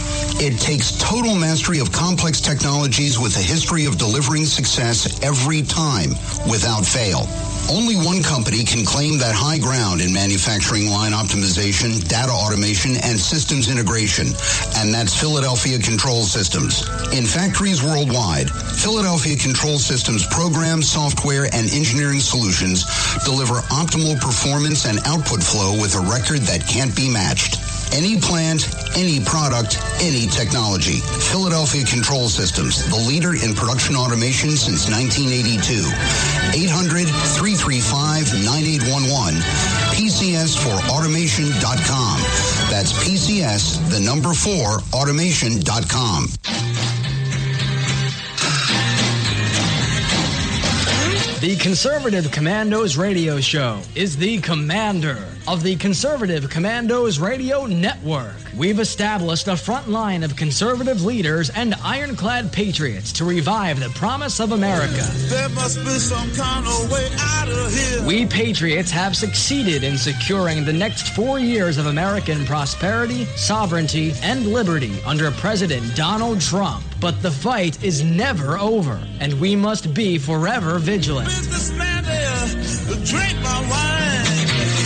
It takes total mastery of complex technologies with a history of delivering success every time, without fail. Only one company can claim that high ground in manufacturing line optimization, data automation, and systems integration, and that's Philadelphia Control Systems. In factories worldwide, Philadelphia Control Systems programs, software, and engineering solutions deliver optimal performance and output flow with a record that can't be matched. Any plant, any product, any technology. Philadelphia Control Systems, the leader in production automation since 1982. 800-335-9811. PCS4automation.com. That's PCS, the number 4, automation.com. The Conservative Commandos radio show is the commander of the Conservative Commandos radio network. We've established a front line of conservative leaders and ironclad patriots to revive the promise of America. There must be some kind of way out of here. We patriots have succeeded in securing the next 4 years of American prosperity, sovereignty, and liberty under President Donald Trump. But the fight is never over, and we must be forever vigilant. Businessman there, drink my wine.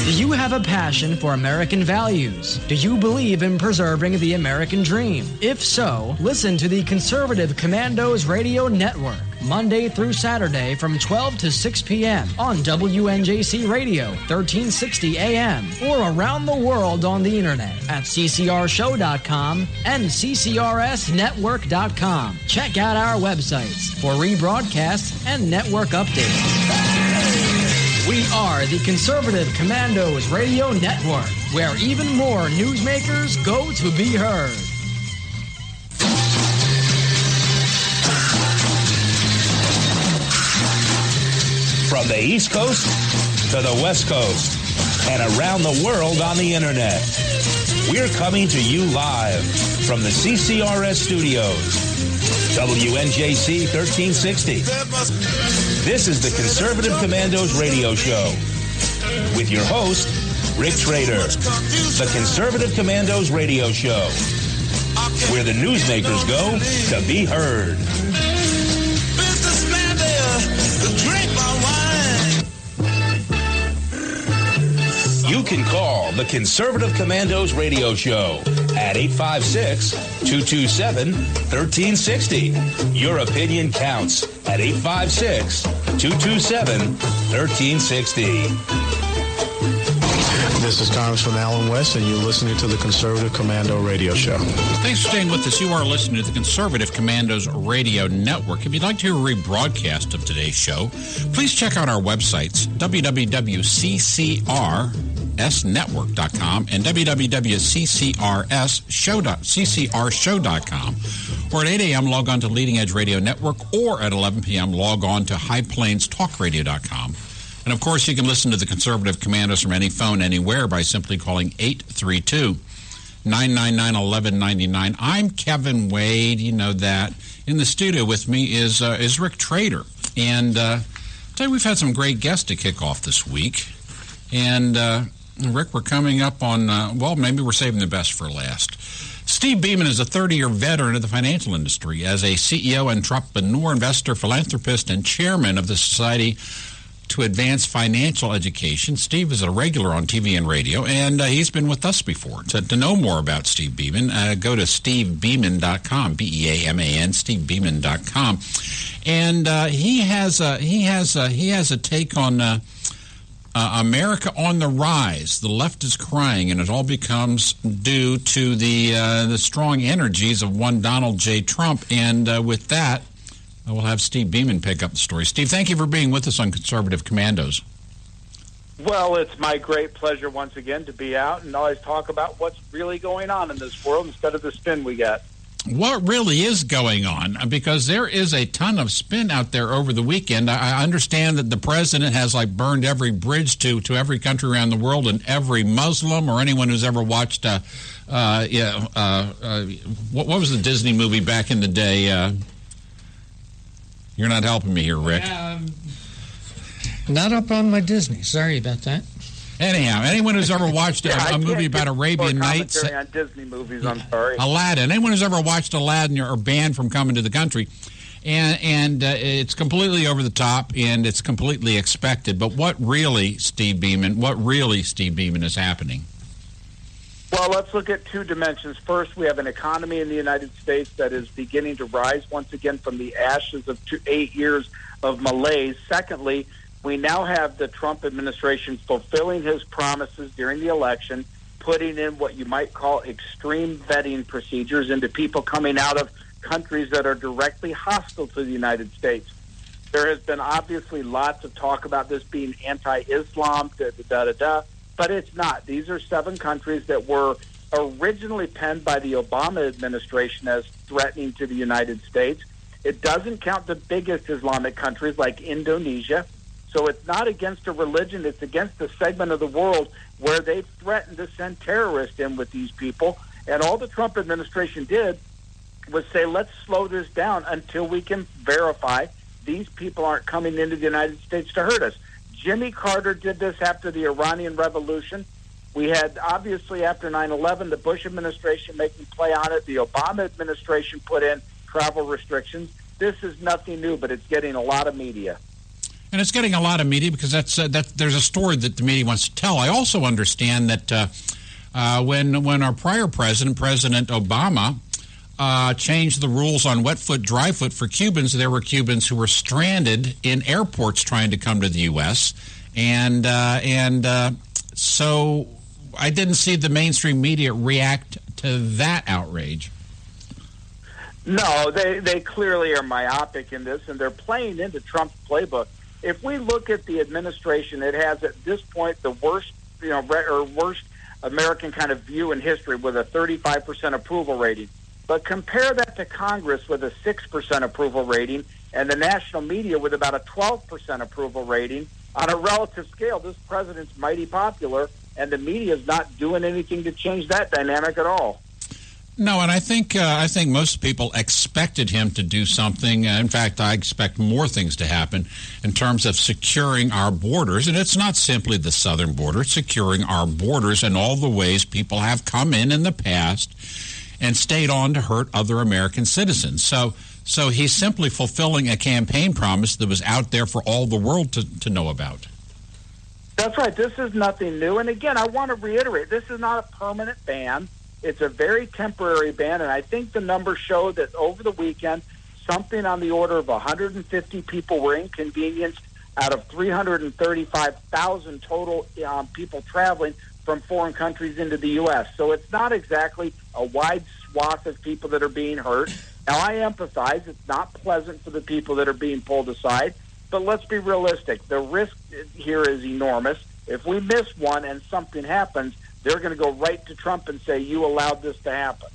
Do you have a passion for American values? Do you believe in preserving the American dream? If so, listen to the Conservative Commandos Radio Network, Monday through Saturday from 12 to 6 p.m. on WNJC Radio, 1360 AM, or around the world on the internet at ccrshow.com and ccrsnetwork.com. Check out our websites for rebroadcasts and network updates. We are the Conservative Commandos Radio Network, where even more newsmakers go to be heard. From the East Coast to the West Coast and around the world on the internet. We're coming to you live from the CCRS studios. WNJC 1360. This is the Conservative Commandos radio show with your host, Rick Trader. The Conservative Commandos radio show, where the newsmakers go to be heard. Businessman there, drink my wine. You can call the Conservative Commandos radio show at 856-227-1360. Your opinion counts at 856-227-1360. This is Congressman Alan West, and you're listening to the Conservative Commando Radio Show. Thanks for staying with us. You are listening to the Conservative Commandos Radio Network. If you'd like to hear a rebroadcast of today's show, please check out our websites, www.ccrsnetwork.com and www.ccrshow.com. Or at 8 a.m., log on to Leading Edge Radio Network, or at 11 p.m., log on to highplainstalkradio.com. And, of course, you can listen to the Conservative Commandos from any phone anywhere by simply calling 832-999-1199. I'm Kevin Wade. You know that. In the studio with me is Rick Trader. And today we've had some great guests to kick off this week. And, Rick, we're coming up on, maybe we're saving the best for last. Steve Beeman is a 30-year veteran of the financial industry as a CEO, entrepreneur, investor, philanthropist, and chairman of the Society to Advance Financial Education. Steve is a regular on TV and radio, and he's been with us before. To know more about Steve Beeman, go to stevebeeman.com, B-E-A-M-A-N, stevebeeman.com. And he has a take on America on the rise. The left is crying, and it all becomes due to the strong energies of one Donald J. Trump. And with that, I will have Steve Beeman pick up the story. Steve, thank you for being with us on Conservative Commandos. Well, it's my great pleasure once again to be out and always talk about what's really going on in this world instead of the spin we got. What really is going on? Because there is a ton of spin out there over the weekend. I understand that the president has burned every bridge to every country around the world, and every Muslim or anyone who's ever watched what was the Disney movie back in the day? You're not helping me here, Rick. Not up on my Disney. Sorry about that. Anyhow, anyone who's ever watched a movie about Arabian Nights, on Disney movies, I'm sorry. Aladdin. Anyone who's ever watched Aladdin are banned from coming to the country, and it's completely over the top and it's completely expected. But what really, Steve Beeman, is happening? Well, let's look at two dimensions. First, we have an economy in the United States that is beginning to rise once again from the ashes of 8 years of malaise. Secondly, we now have the Trump administration fulfilling his promises during the election, putting in what you might call extreme vetting procedures into people coming out of countries that are directly hostile to the United States. There has been obviously lots of talk about this being anti-Islam, but it's not. These are 7 countries that were originally penned by the Obama administration as threatening to the United States. It doesn't count the biggest Islamic countries like Indonesia. So it's not against a religion. It's against the segment of the world where they've threatened to send terrorists in with these people. And all the Trump administration did was say, let's slow this down until we can verify these people aren't coming into the United States to hurt us. Jimmy Carter did this after the Iranian Revolution. We had, obviously, after 9/11, the Bush administration making play on it. The Obama administration put in travel restrictions. This is nothing new, but it's getting a lot of media. And it's getting a lot of media because there's a story that the media wants to tell. I also understand that when our prior president, President Obama, changed the rules on wet foot, dry foot for Cubans, there were Cubans who were stranded in airports trying to come to the U.S. And so I didn't see the mainstream media react to that outrage. No, they clearly are myopic in this, and they're playing into Trump's playbook. If we look at the administration, it has at this point the worst, worst American kind of view in history with a 35% approval rating. But compare that to Congress with a 6% approval rating and the national media with about a 12% approval rating. On a relative scale, this president's mighty popular, and the media is not doing anything to change that dynamic at all. No, and I think most people expected him to do something. In fact, I expect more things to happen in terms of securing our borders. And it's not simply the southern border, it's securing our borders in all the ways people have come in the past and stayed on to hurt other American citizens. So he's simply fulfilling a campaign promise that was out there for all the world to know about. That's right. This is nothing new. And again, I want to reiterate, this is not a permanent ban. It's a very temporary ban, and I think the numbers show that over the weekend, something on the order of 150 people were inconvenienced out of 335,000 total people traveling from foreign countries into the U.S. So it's not exactly a wide swath of people that are being hurt. Now, I empathize it's not pleasant for the people that are being pulled aside, but let's be realistic. The risk here is enormous. If we miss one and something happens, they're going to go right to Trump and say, you allowed this to happen.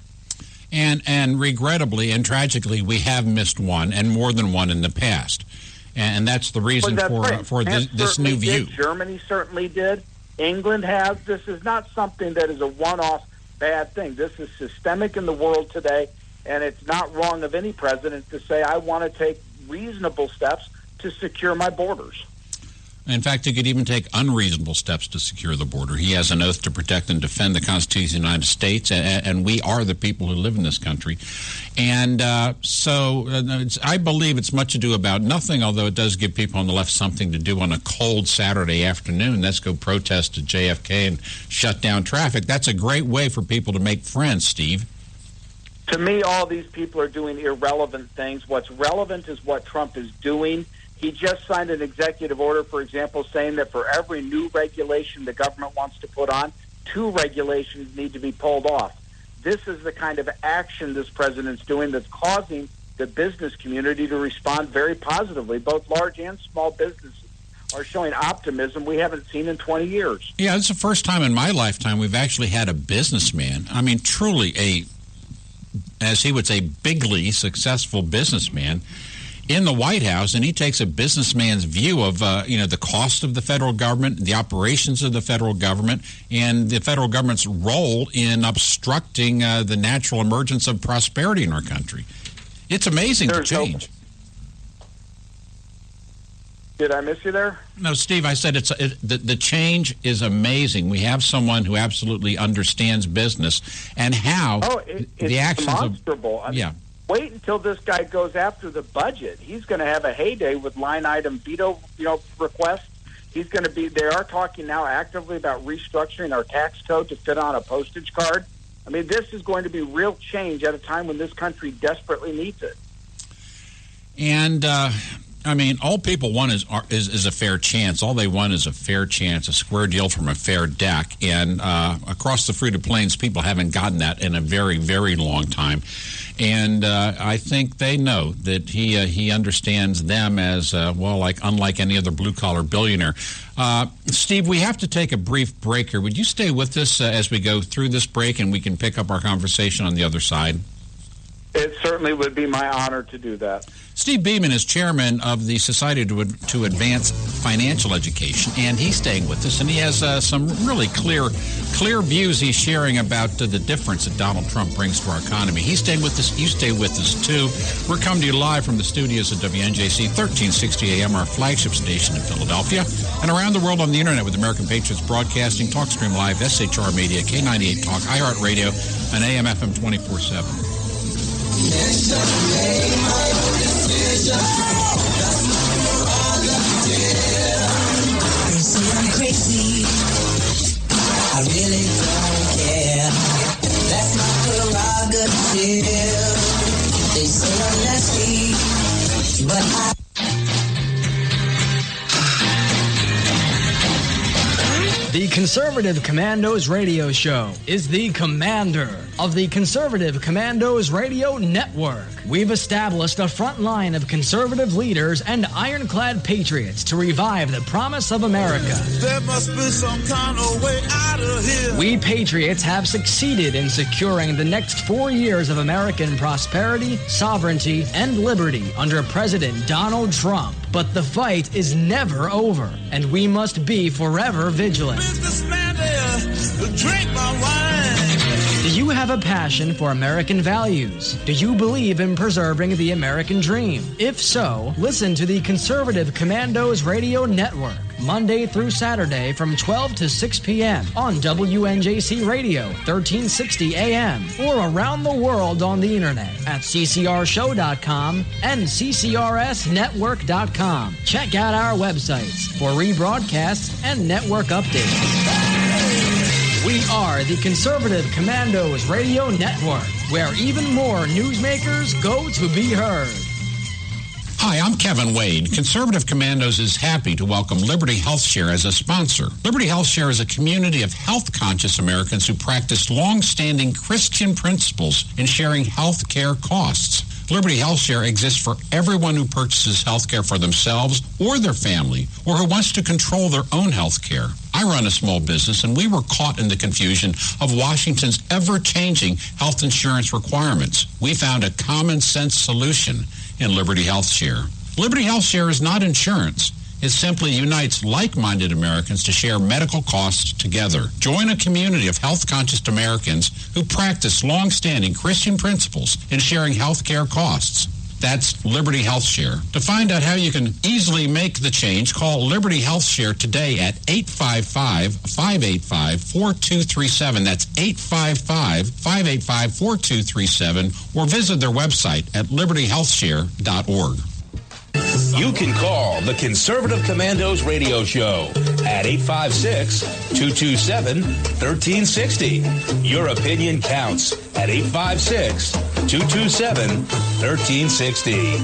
And regrettably and tragically, we have missed one and more than one in the past. And that's the reason for this new view. Germany certainly did. England has. This is not something that is a one-off bad thing. This is systemic in the world today, and it's not wrong of any president to say, I want to take reasonable steps to secure my borders. In fact, he could even take unreasonable steps to secure the border. He has an oath to protect and defend the Constitution of the United States, and we are the people who live in this country. And so I believe it's much ado about nothing, although it does give people on the left something to do on a cold Saturday afternoon. Let's go protest at JFK and shut down traffic. That's a great way for people to make friends, Steve. To me, all these people are doing irrelevant things. What's relevant is what Trump is doing. He just signed an executive order, for example, saying that for every new regulation the government wants to put on, 2 regulations need to be pulled off. This is the kind of action this president's doing that's causing the business community to respond very positively. Both large and small businesses are showing optimism we haven't seen in 20 years. Yeah, it's the first time in my lifetime we've actually had a businessman, I mean, truly as he would say, bigly successful businessman in the White House, and he takes a businessman's view of the cost of the federal government, the operations of the federal government, and the federal government's role in obstructing the natural emergence of prosperity in our country. It's amazing the change. Did I miss you there? No, Steve, I said the change is amazing. We have someone who absolutely understands business and how the actions demonstrable. of... Yeah. Wait until this guy goes after the budget. He's going to have a heyday with line item veto, requests. He's going to be. They are talking now actively about restructuring our tax code to fit on a postage card. I mean, this is going to be real change at a time when this country desperately needs it. And I mean, all people want is a fair chance. All they want is a fair chance, a square deal from a fair deck. And across the Fruited Plains, people haven't gotten that in a very, very long time. And I think they know that he understands them as, unlike any other blue-collar billionaire. Steve, we have to take a brief break here. Would you stay with us as we go through this break, and we can pick up our conversation on the other side? It certainly would be my honor to do that. Steve Beeman is chairman of the Society to Advance Financial Education, and he's staying with us, and he has some really clear views he's sharing about the difference that Donald Trump brings to our economy. He's staying with us. You stay with us, too. We're coming to you live from the studios of WNJC 1360 AM, our flagship station in Philadelphia, and around the world on the Internet with American Patriots Broadcasting, TalkStream Live, SHR Media, K98 Talk, iHeartRadio, and AM/FM 24/7. They say I'm crazy, I really don't care. That's my prerogative. They say I'm nasty, but I... The Conservative Commandos radio show is the commander of the Conservative Commandos radio network. We've established a front line of conservative leaders and ironclad patriots to revive the promise of America. There must be some kind of way out of here. We patriots have succeeded in securing the next 4 years of American prosperity, sovereignty, and liberty under President Donald Trump. But the fight is never over, and we must be forever vigilant. Businessman there. have a passion for American values? Do you believe in preserving the American dream? If so, listen to the Conservative Commandos Radio Network, Monday through Saturday from 12 to 6 p.m. on WNJC Radio, 1360 AM, or around the world on the internet at ccrshow.com and ccrsnetwork.com. Check out our websites for rebroadcasts and network updates. We are the Conservative Commandos Radio Network, where even more newsmakers go to be heard. Hi, I'm Kevin Wade. Conservative Commandos is happy to welcome Liberty HealthShare as a sponsor. Liberty HealthShare is a community of health-conscious Americans who practice long-standing Christian principles in sharing health care costs. Liberty HealthShare exists for everyone who purchases health care for themselves or their family, or who wants to control their own health care. I run a small business, and we were caught in the confusion of Washington's ever-changing health insurance requirements. We found a common-sense solution in Liberty HealthShare. Liberty HealthShare is not insurance. It simply unites like-minded Americans to share medical costs together. Join a community of health-conscious Americans who practice long-standing Christian principles in sharing health care costs. That's Liberty HealthShare. To find out how you can easily make the change, call Liberty HealthShare today at 855-585-4237. That's 855-585-4237, or visit their website at libertyhealthshare.org. You can call the Conservative Commandos radio show at 856-227-1360. Your opinion counts at 856-227-1360.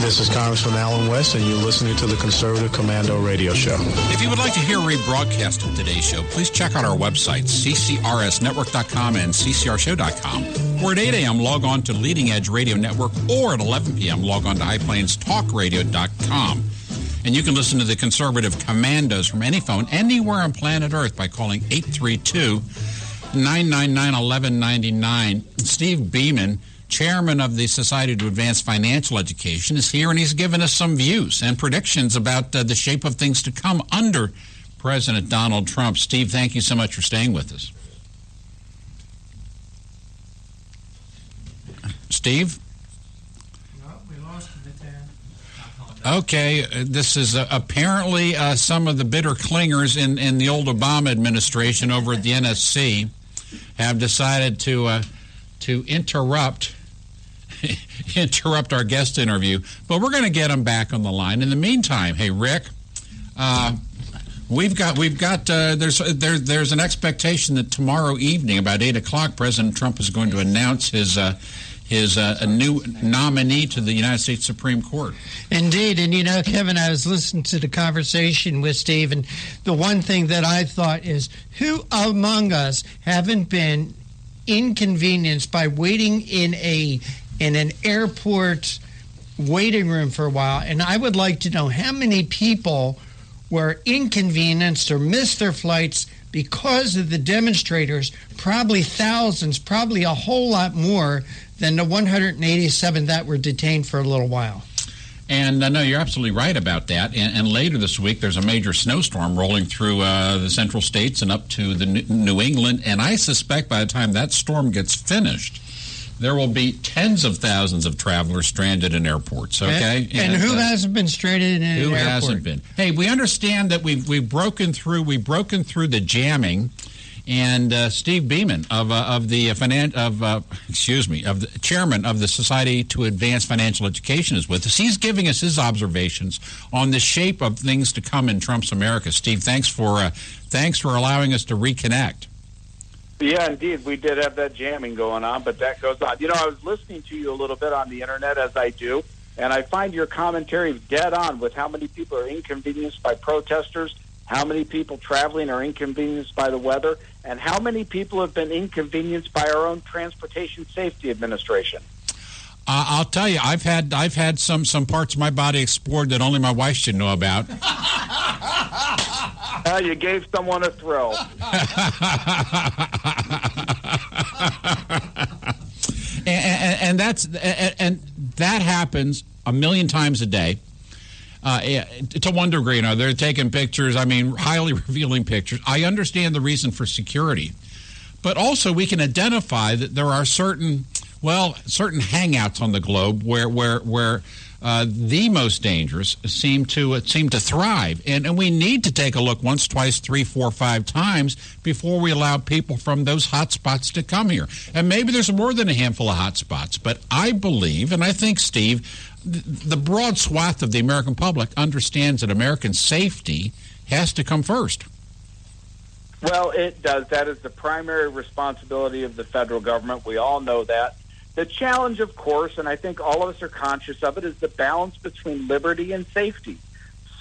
This is Congressman Alan West, and you're listening to the Conservative Commando Radio Show. If you would like to hear a rebroadcast of today's show, please check out our websites, ccrsnetwork.com and ccrshow.com. Or at 8 a.m., log on to Leading Edge Radio Network, or at 11 p.m., log on to highplanestalkradio.com. And you can listen to the Conservative Commandos from any phone anywhere on planet Earth by calling 832-999-1199. Steve Beeman, chairman of the Society to Advance Financial Education, is here, and he's given us some views and predictions about the shape of things to come under President Donald Trump. Steve, thank you so much for staying with us. Steve? No, we lost him at there. Okay, this is apparently some of the bitter clingers in the old Obama administration over at the NSC have decided to interrupt our guest interview, but we're going to get him back on the line. In the meantime, hey Rick, we've got there's an expectation that tomorrow evening about 8:00 President Trump is going to announce his a new nominee to the United States Supreme Court. Indeed. And, you know, Kevin, I was listening to the conversation with Steve, and the one thing that I thought is, who among us haven't been inconvenienced by waiting in an airport waiting room for a while? And I would like to know how many people were inconvenienced or missed their flights because of the demonstrators. Probably thousands, probably a whole lot more than the 187 that were detained for a little while. And no, you're absolutely right about that. And later this week, there's a major snowstorm rolling through the central states and up to the New England. And I suspect by the time that storm gets finished, there will be tens of thousands of travelers stranded in airports. Okay, and who hasn't been stranded in an airport? Who hasn't been? Hey, we understand that we've broken through the jamming. And Steve Beeman of the chairman of the Society to Advance Financial Education is with us. He's giving us his observations on the shape of things to come in Trump's America. Steve, thanks for allowing us to reconnect. Yeah, indeed, we did have that jamming going on, but that goes on. You know, I was listening to you a little bit on the internet, as I do, and I find your commentary dead on with how many people are inconvenienced by protesters, how many people traveling are inconvenienced by the weather, and how many people have been inconvenienced by our own Transportation Safety Administration. I'll tell you, I've had some parts of my body explored that only my wife should know about. You gave someone a thrill. and that happens a million times a day. To one degree, you know, they're taking pictures, I mean, highly revealing pictures. I understand the reason for security. but also we can identify that there are certain hangouts on the globe where the most dangerous seem to thrive, and we need to take a look once, twice, 3, 4, 5 times before we allow people from those hot spots to come here. And maybe there's more than a handful of hot spots, but I believe, and I think, Steve, the broad swath of the American public understands that American safety has to come first. Well, it does. That is the primary responsibility of the federal government. We all know that. The challenge, of course, and I think all of us are conscious of it, is the balance between liberty and safety.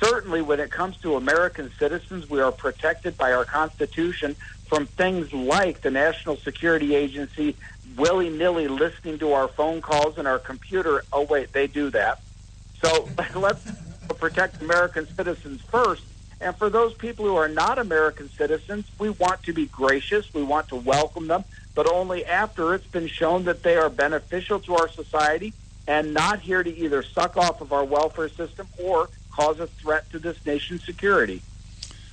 Certainly, when it comes to American citizens, we are protected by our Constitution from things like the National Security Agency willy-nilly listening to our phone calls and our computer. Oh, wait, they do that. So let's protect American citizens first. And for those people who are not American citizens, we want to be gracious. We want to welcome them, but only after it's been shown that they are beneficial to our society and not here to either suck off of our welfare system or cause a threat to this nation's security.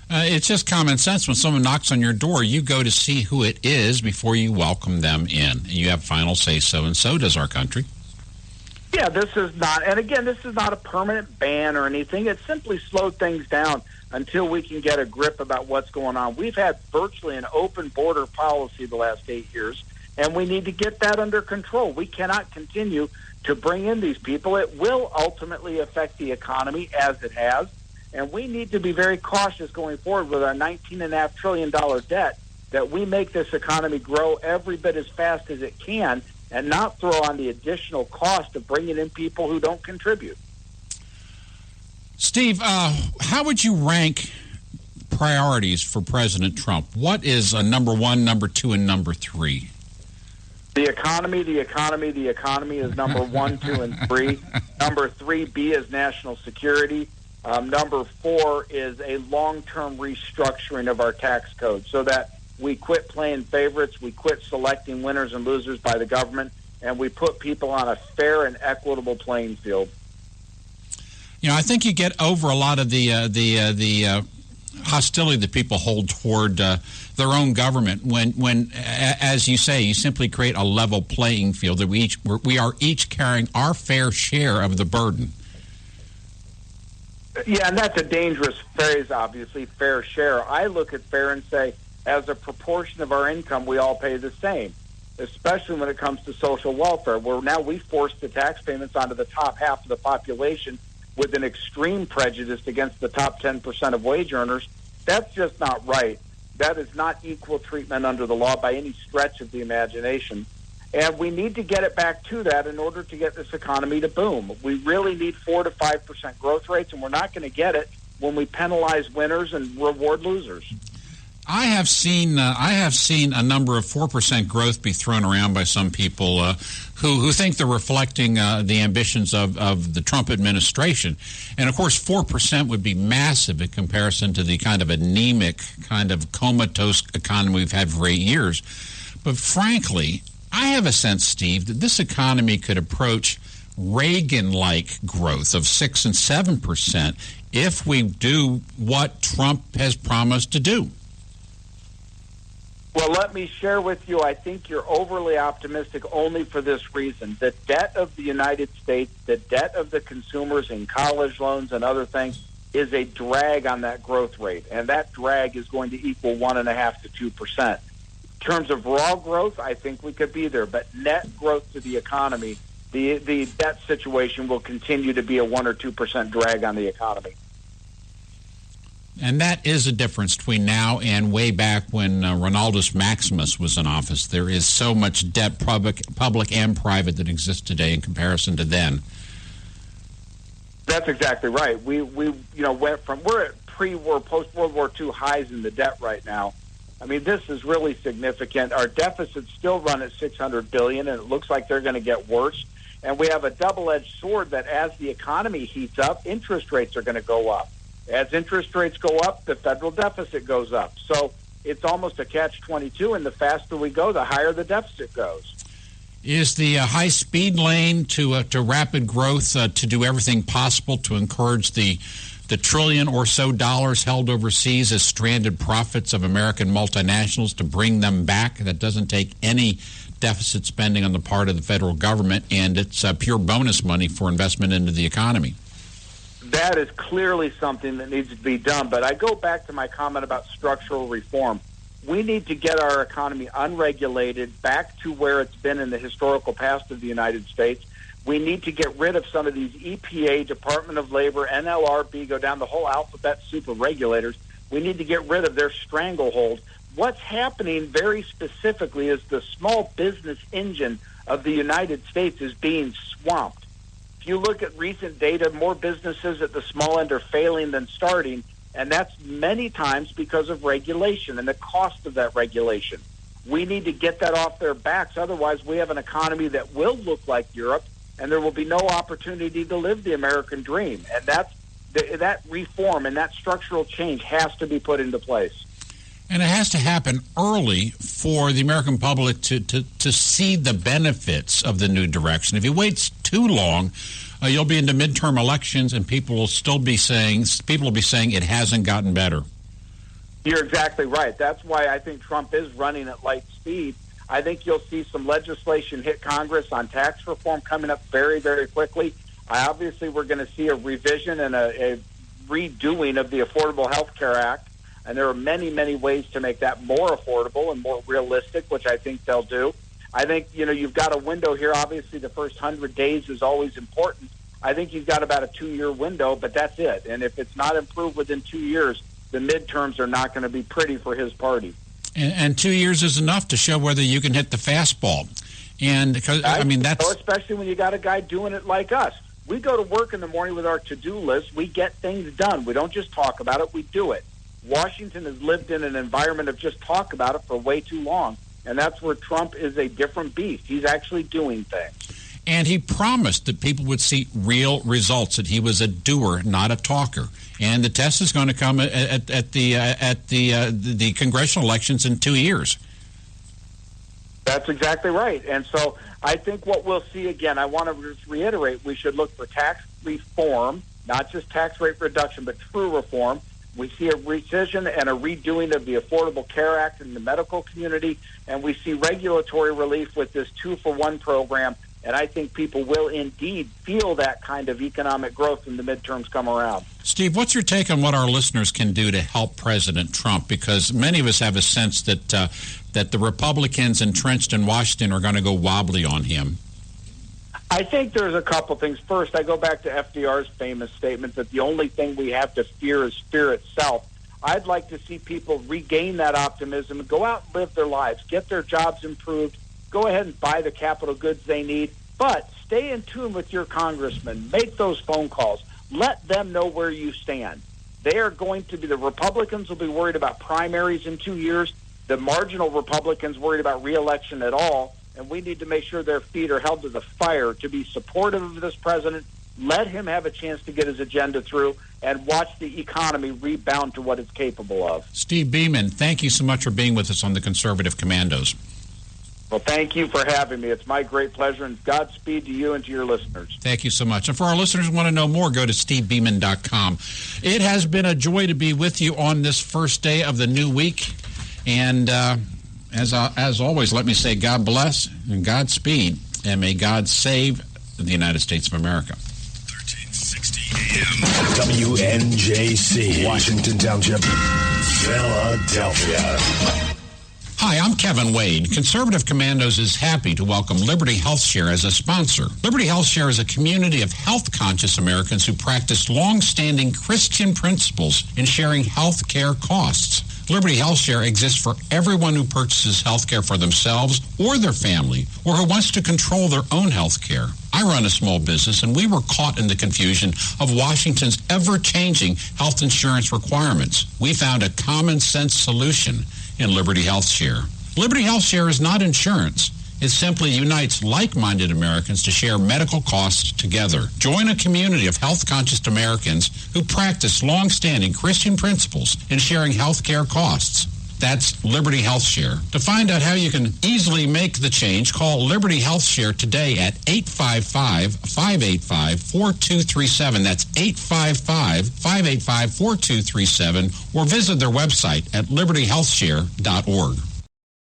It's just common sense. When someone knocks on your door, you go to see who it is before you welcome them in. And you have final say-so, and so does our country. Yeah, this is not a permanent ban or anything. It simply slowed things down until we can get a grip about what's going on. We've had virtually an open border policy the last 8 years, and we need to get that under control. We cannot continue to bring in these people. It will ultimately affect the economy, as it has, and we need to be very cautious going forward with our $19.5 trillion debt, that we make this economy grow every bit as fast as it can and not throw on the additional cost of bringing in people who don't contribute. Steve, how would you rank priorities for President Trump? What is number 1, number 2, and number 3? The economy is number 1, 2, and 3. Number 3B is national security. Number 4 is a long-term restructuring of our tax code so that we quit playing favorites, we quit selecting winners and losers by the government, and we put people on a fair and equitable playing field. You know, I think you get over a lot of the hostility that people hold toward their own government when, as you say, you simply create a level playing field that we are each carrying our fair share of the burden. Yeah, and that's a dangerous phrase, obviously, fair share. I look at fair and say, as a proportion of our income, we all pay the same, especially when it comes to social welfare, where now we force the tax payments onto the top half of the population with an extreme prejudice against the top 10% of wage earners. That's just not right. That is not equal treatment under the law by any stretch of the imagination. And we need to get it back to that in order to get this economy to boom. We really need 4 to 5% growth rates, and we're not going to get it when we penalize winners and reward losers. I have seen a number of 4% growth be thrown around by some people who think they're reflecting the ambitions of the Trump administration. And, of course, 4% would be massive in comparison to the kind of anemic, kind of comatose economy we've had for 8 years. But, frankly, I have a sense, Steve, that this economy could approach Reagan-like growth of 6 and 7% if we do what Trump has promised to do. Well, let me share with you, I think you're overly optimistic only for this reason. The debt of the United States, the debt of the consumers in college loans and other things is a drag on that growth rate, and that drag is going to equal 1.5 to 2%. In terms of raw growth, I think we could be there, but net growth to the economy, the debt situation will continue to be a 1 or 2% drag on the economy. And that is a difference between now and way back when Ronaldus Maximus was in office. There is so much debt, public and private, that exists today in comparison to then. That's exactly right. We went from, we're at pre-war, post-World War II highs in the debt right now. I mean, this is really significant. Our deficits still run at $600 billion, and it looks like they're going to get worse. And we have a double-edged sword that as the economy heats up, interest rates are going to go up. As interest rates go up, the federal deficit goes up. So it's almost a catch-22, and the faster we go, the higher the deficit goes. Is the high-speed lane to rapid growth to do everything possible to encourage the the trillion or so dollars held overseas as stranded profits of American multinationals to bring them back. That doesn't take any deficit spending on the part of the federal government, and it's pure bonus money for investment into the economy. That is clearly something that needs to be done. But I go back to my comment about structural reform. We need to get our economy unregulated back to where it's been in the historical past of the United States. We need to get rid of some of these EPA, Department of Labor, NLRB, go down the whole alphabet soup of regulators. We need to get rid of their stranglehold. What's happening very specifically is the small business engine of the United States is being swamped. If you look at recent data, more businesses at the small end are failing than starting, and that's many times because of regulation and the cost of that regulation. We need to get that off their backs. Otherwise, we have an economy that will look like Europe, and there will be no opportunity to live the American dream. And that reform and that structural change has to be put into place. And it has to happen early for the American public to see the benefits of the new direction. If you wait too long, you'll be into midterm elections, and people will be saying it hasn't gotten better. You're exactly right. That's why I think Trump is running at light speed. I think you'll see some legislation hit Congress on tax reform coming up very, very quickly. Obviously, we're going to see a revision and a redoing of the Affordable Health Care Act. And there are many, many ways to make that more affordable and more realistic, which I think they'll do. I think, you've got a window here. Obviously, the first 100 days is always important. I think you've got about a 2-year window, but that's it. And if it's not improved within 2 years, the midterms are not going to be pretty for his party. And 2 years is enough to show whether you can hit the fastball. And because that's especially when you got a guy doing it like us. We go to work in the morning with our to-do list. We get things done. We don't just talk about it. We do it. Washington has lived in an environment of just talk about it for way too long, and that's where Trump is a different beast. He's actually doing things. And he promised that people would see real results, that he was a doer, not a talker. And the test is going to come at the congressional elections in 2 years. That's exactly right. And so I think what we'll see again, I want to reiterate, we should look for tax reform, not just tax rate reduction, but true reform. We see a rescission and a redoing of the Affordable Care Act in the medical community, and we see regulatory relief with this 2-for-1 program. And I think people will indeed feel that kind of economic growth when the midterms come around. Steve, what's your take on what our listeners can do to help President Trump? Because many of us have a sense that the Republicans entrenched in Washington are going to go wobbly on him. I think there's a couple things. First, I go back to FDR's famous statement that the only thing we have to fear is fear itself. I'd like to see people regain that optimism and go out and live their lives, get their jobs improved, go ahead and buy the capital goods they need, but stay in tune with your congressman. Make those phone calls. Let them know where you stand. They are going to be, the Republicans will be worried about primaries in 2 years. The marginal Republicans worried about re-election at all. And we need to make sure their feet are held to the fire to be supportive of this president, let him have a chance to get his agenda through, and watch the economy rebound to what it's capable of. Steve Beeman, thank you so much for being with us on the Conservative Commandos. Well, thank you for having me. It's my great pleasure, and Godspeed to you and to your listeners. Thank you so much. And for our listeners who want to know more, go to stevebeeman.com. It has been a joy to be with you on this first day of the new week. And as always, let me say God bless and Godspeed, and may God save the United States of America. 1360 AM. WNJC. Washington Township, Philadelphia. Hi, I'm Kevin Wade. Conservative Commandos is happy to welcome Liberty HealthShare as a sponsor. Liberty HealthShare is a community of health-conscious Americans who practice long-standing Christian principles in sharing health care costs. Liberty HealthShare exists for everyone who purchases health care for themselves or their family, or who wants to control their own health care. I run a small business, and we were caught in the confusion of Washington's ever-changing health insurance requirements. We found a common-sense solution in Liberty HealthShare. Liberty HealthShare is not insurance. It simply unites like-minded Americans to share medical costs together. Join a community of health-conscious Americans who practice long-standing Christian principles in sharing health care costs. That's Liberty Health Share. To find out how you can easily make the change, call Liberty Health Share today at 855-585-4237. That's 855-585-4237, or visit their website at libertyhealthshare.org.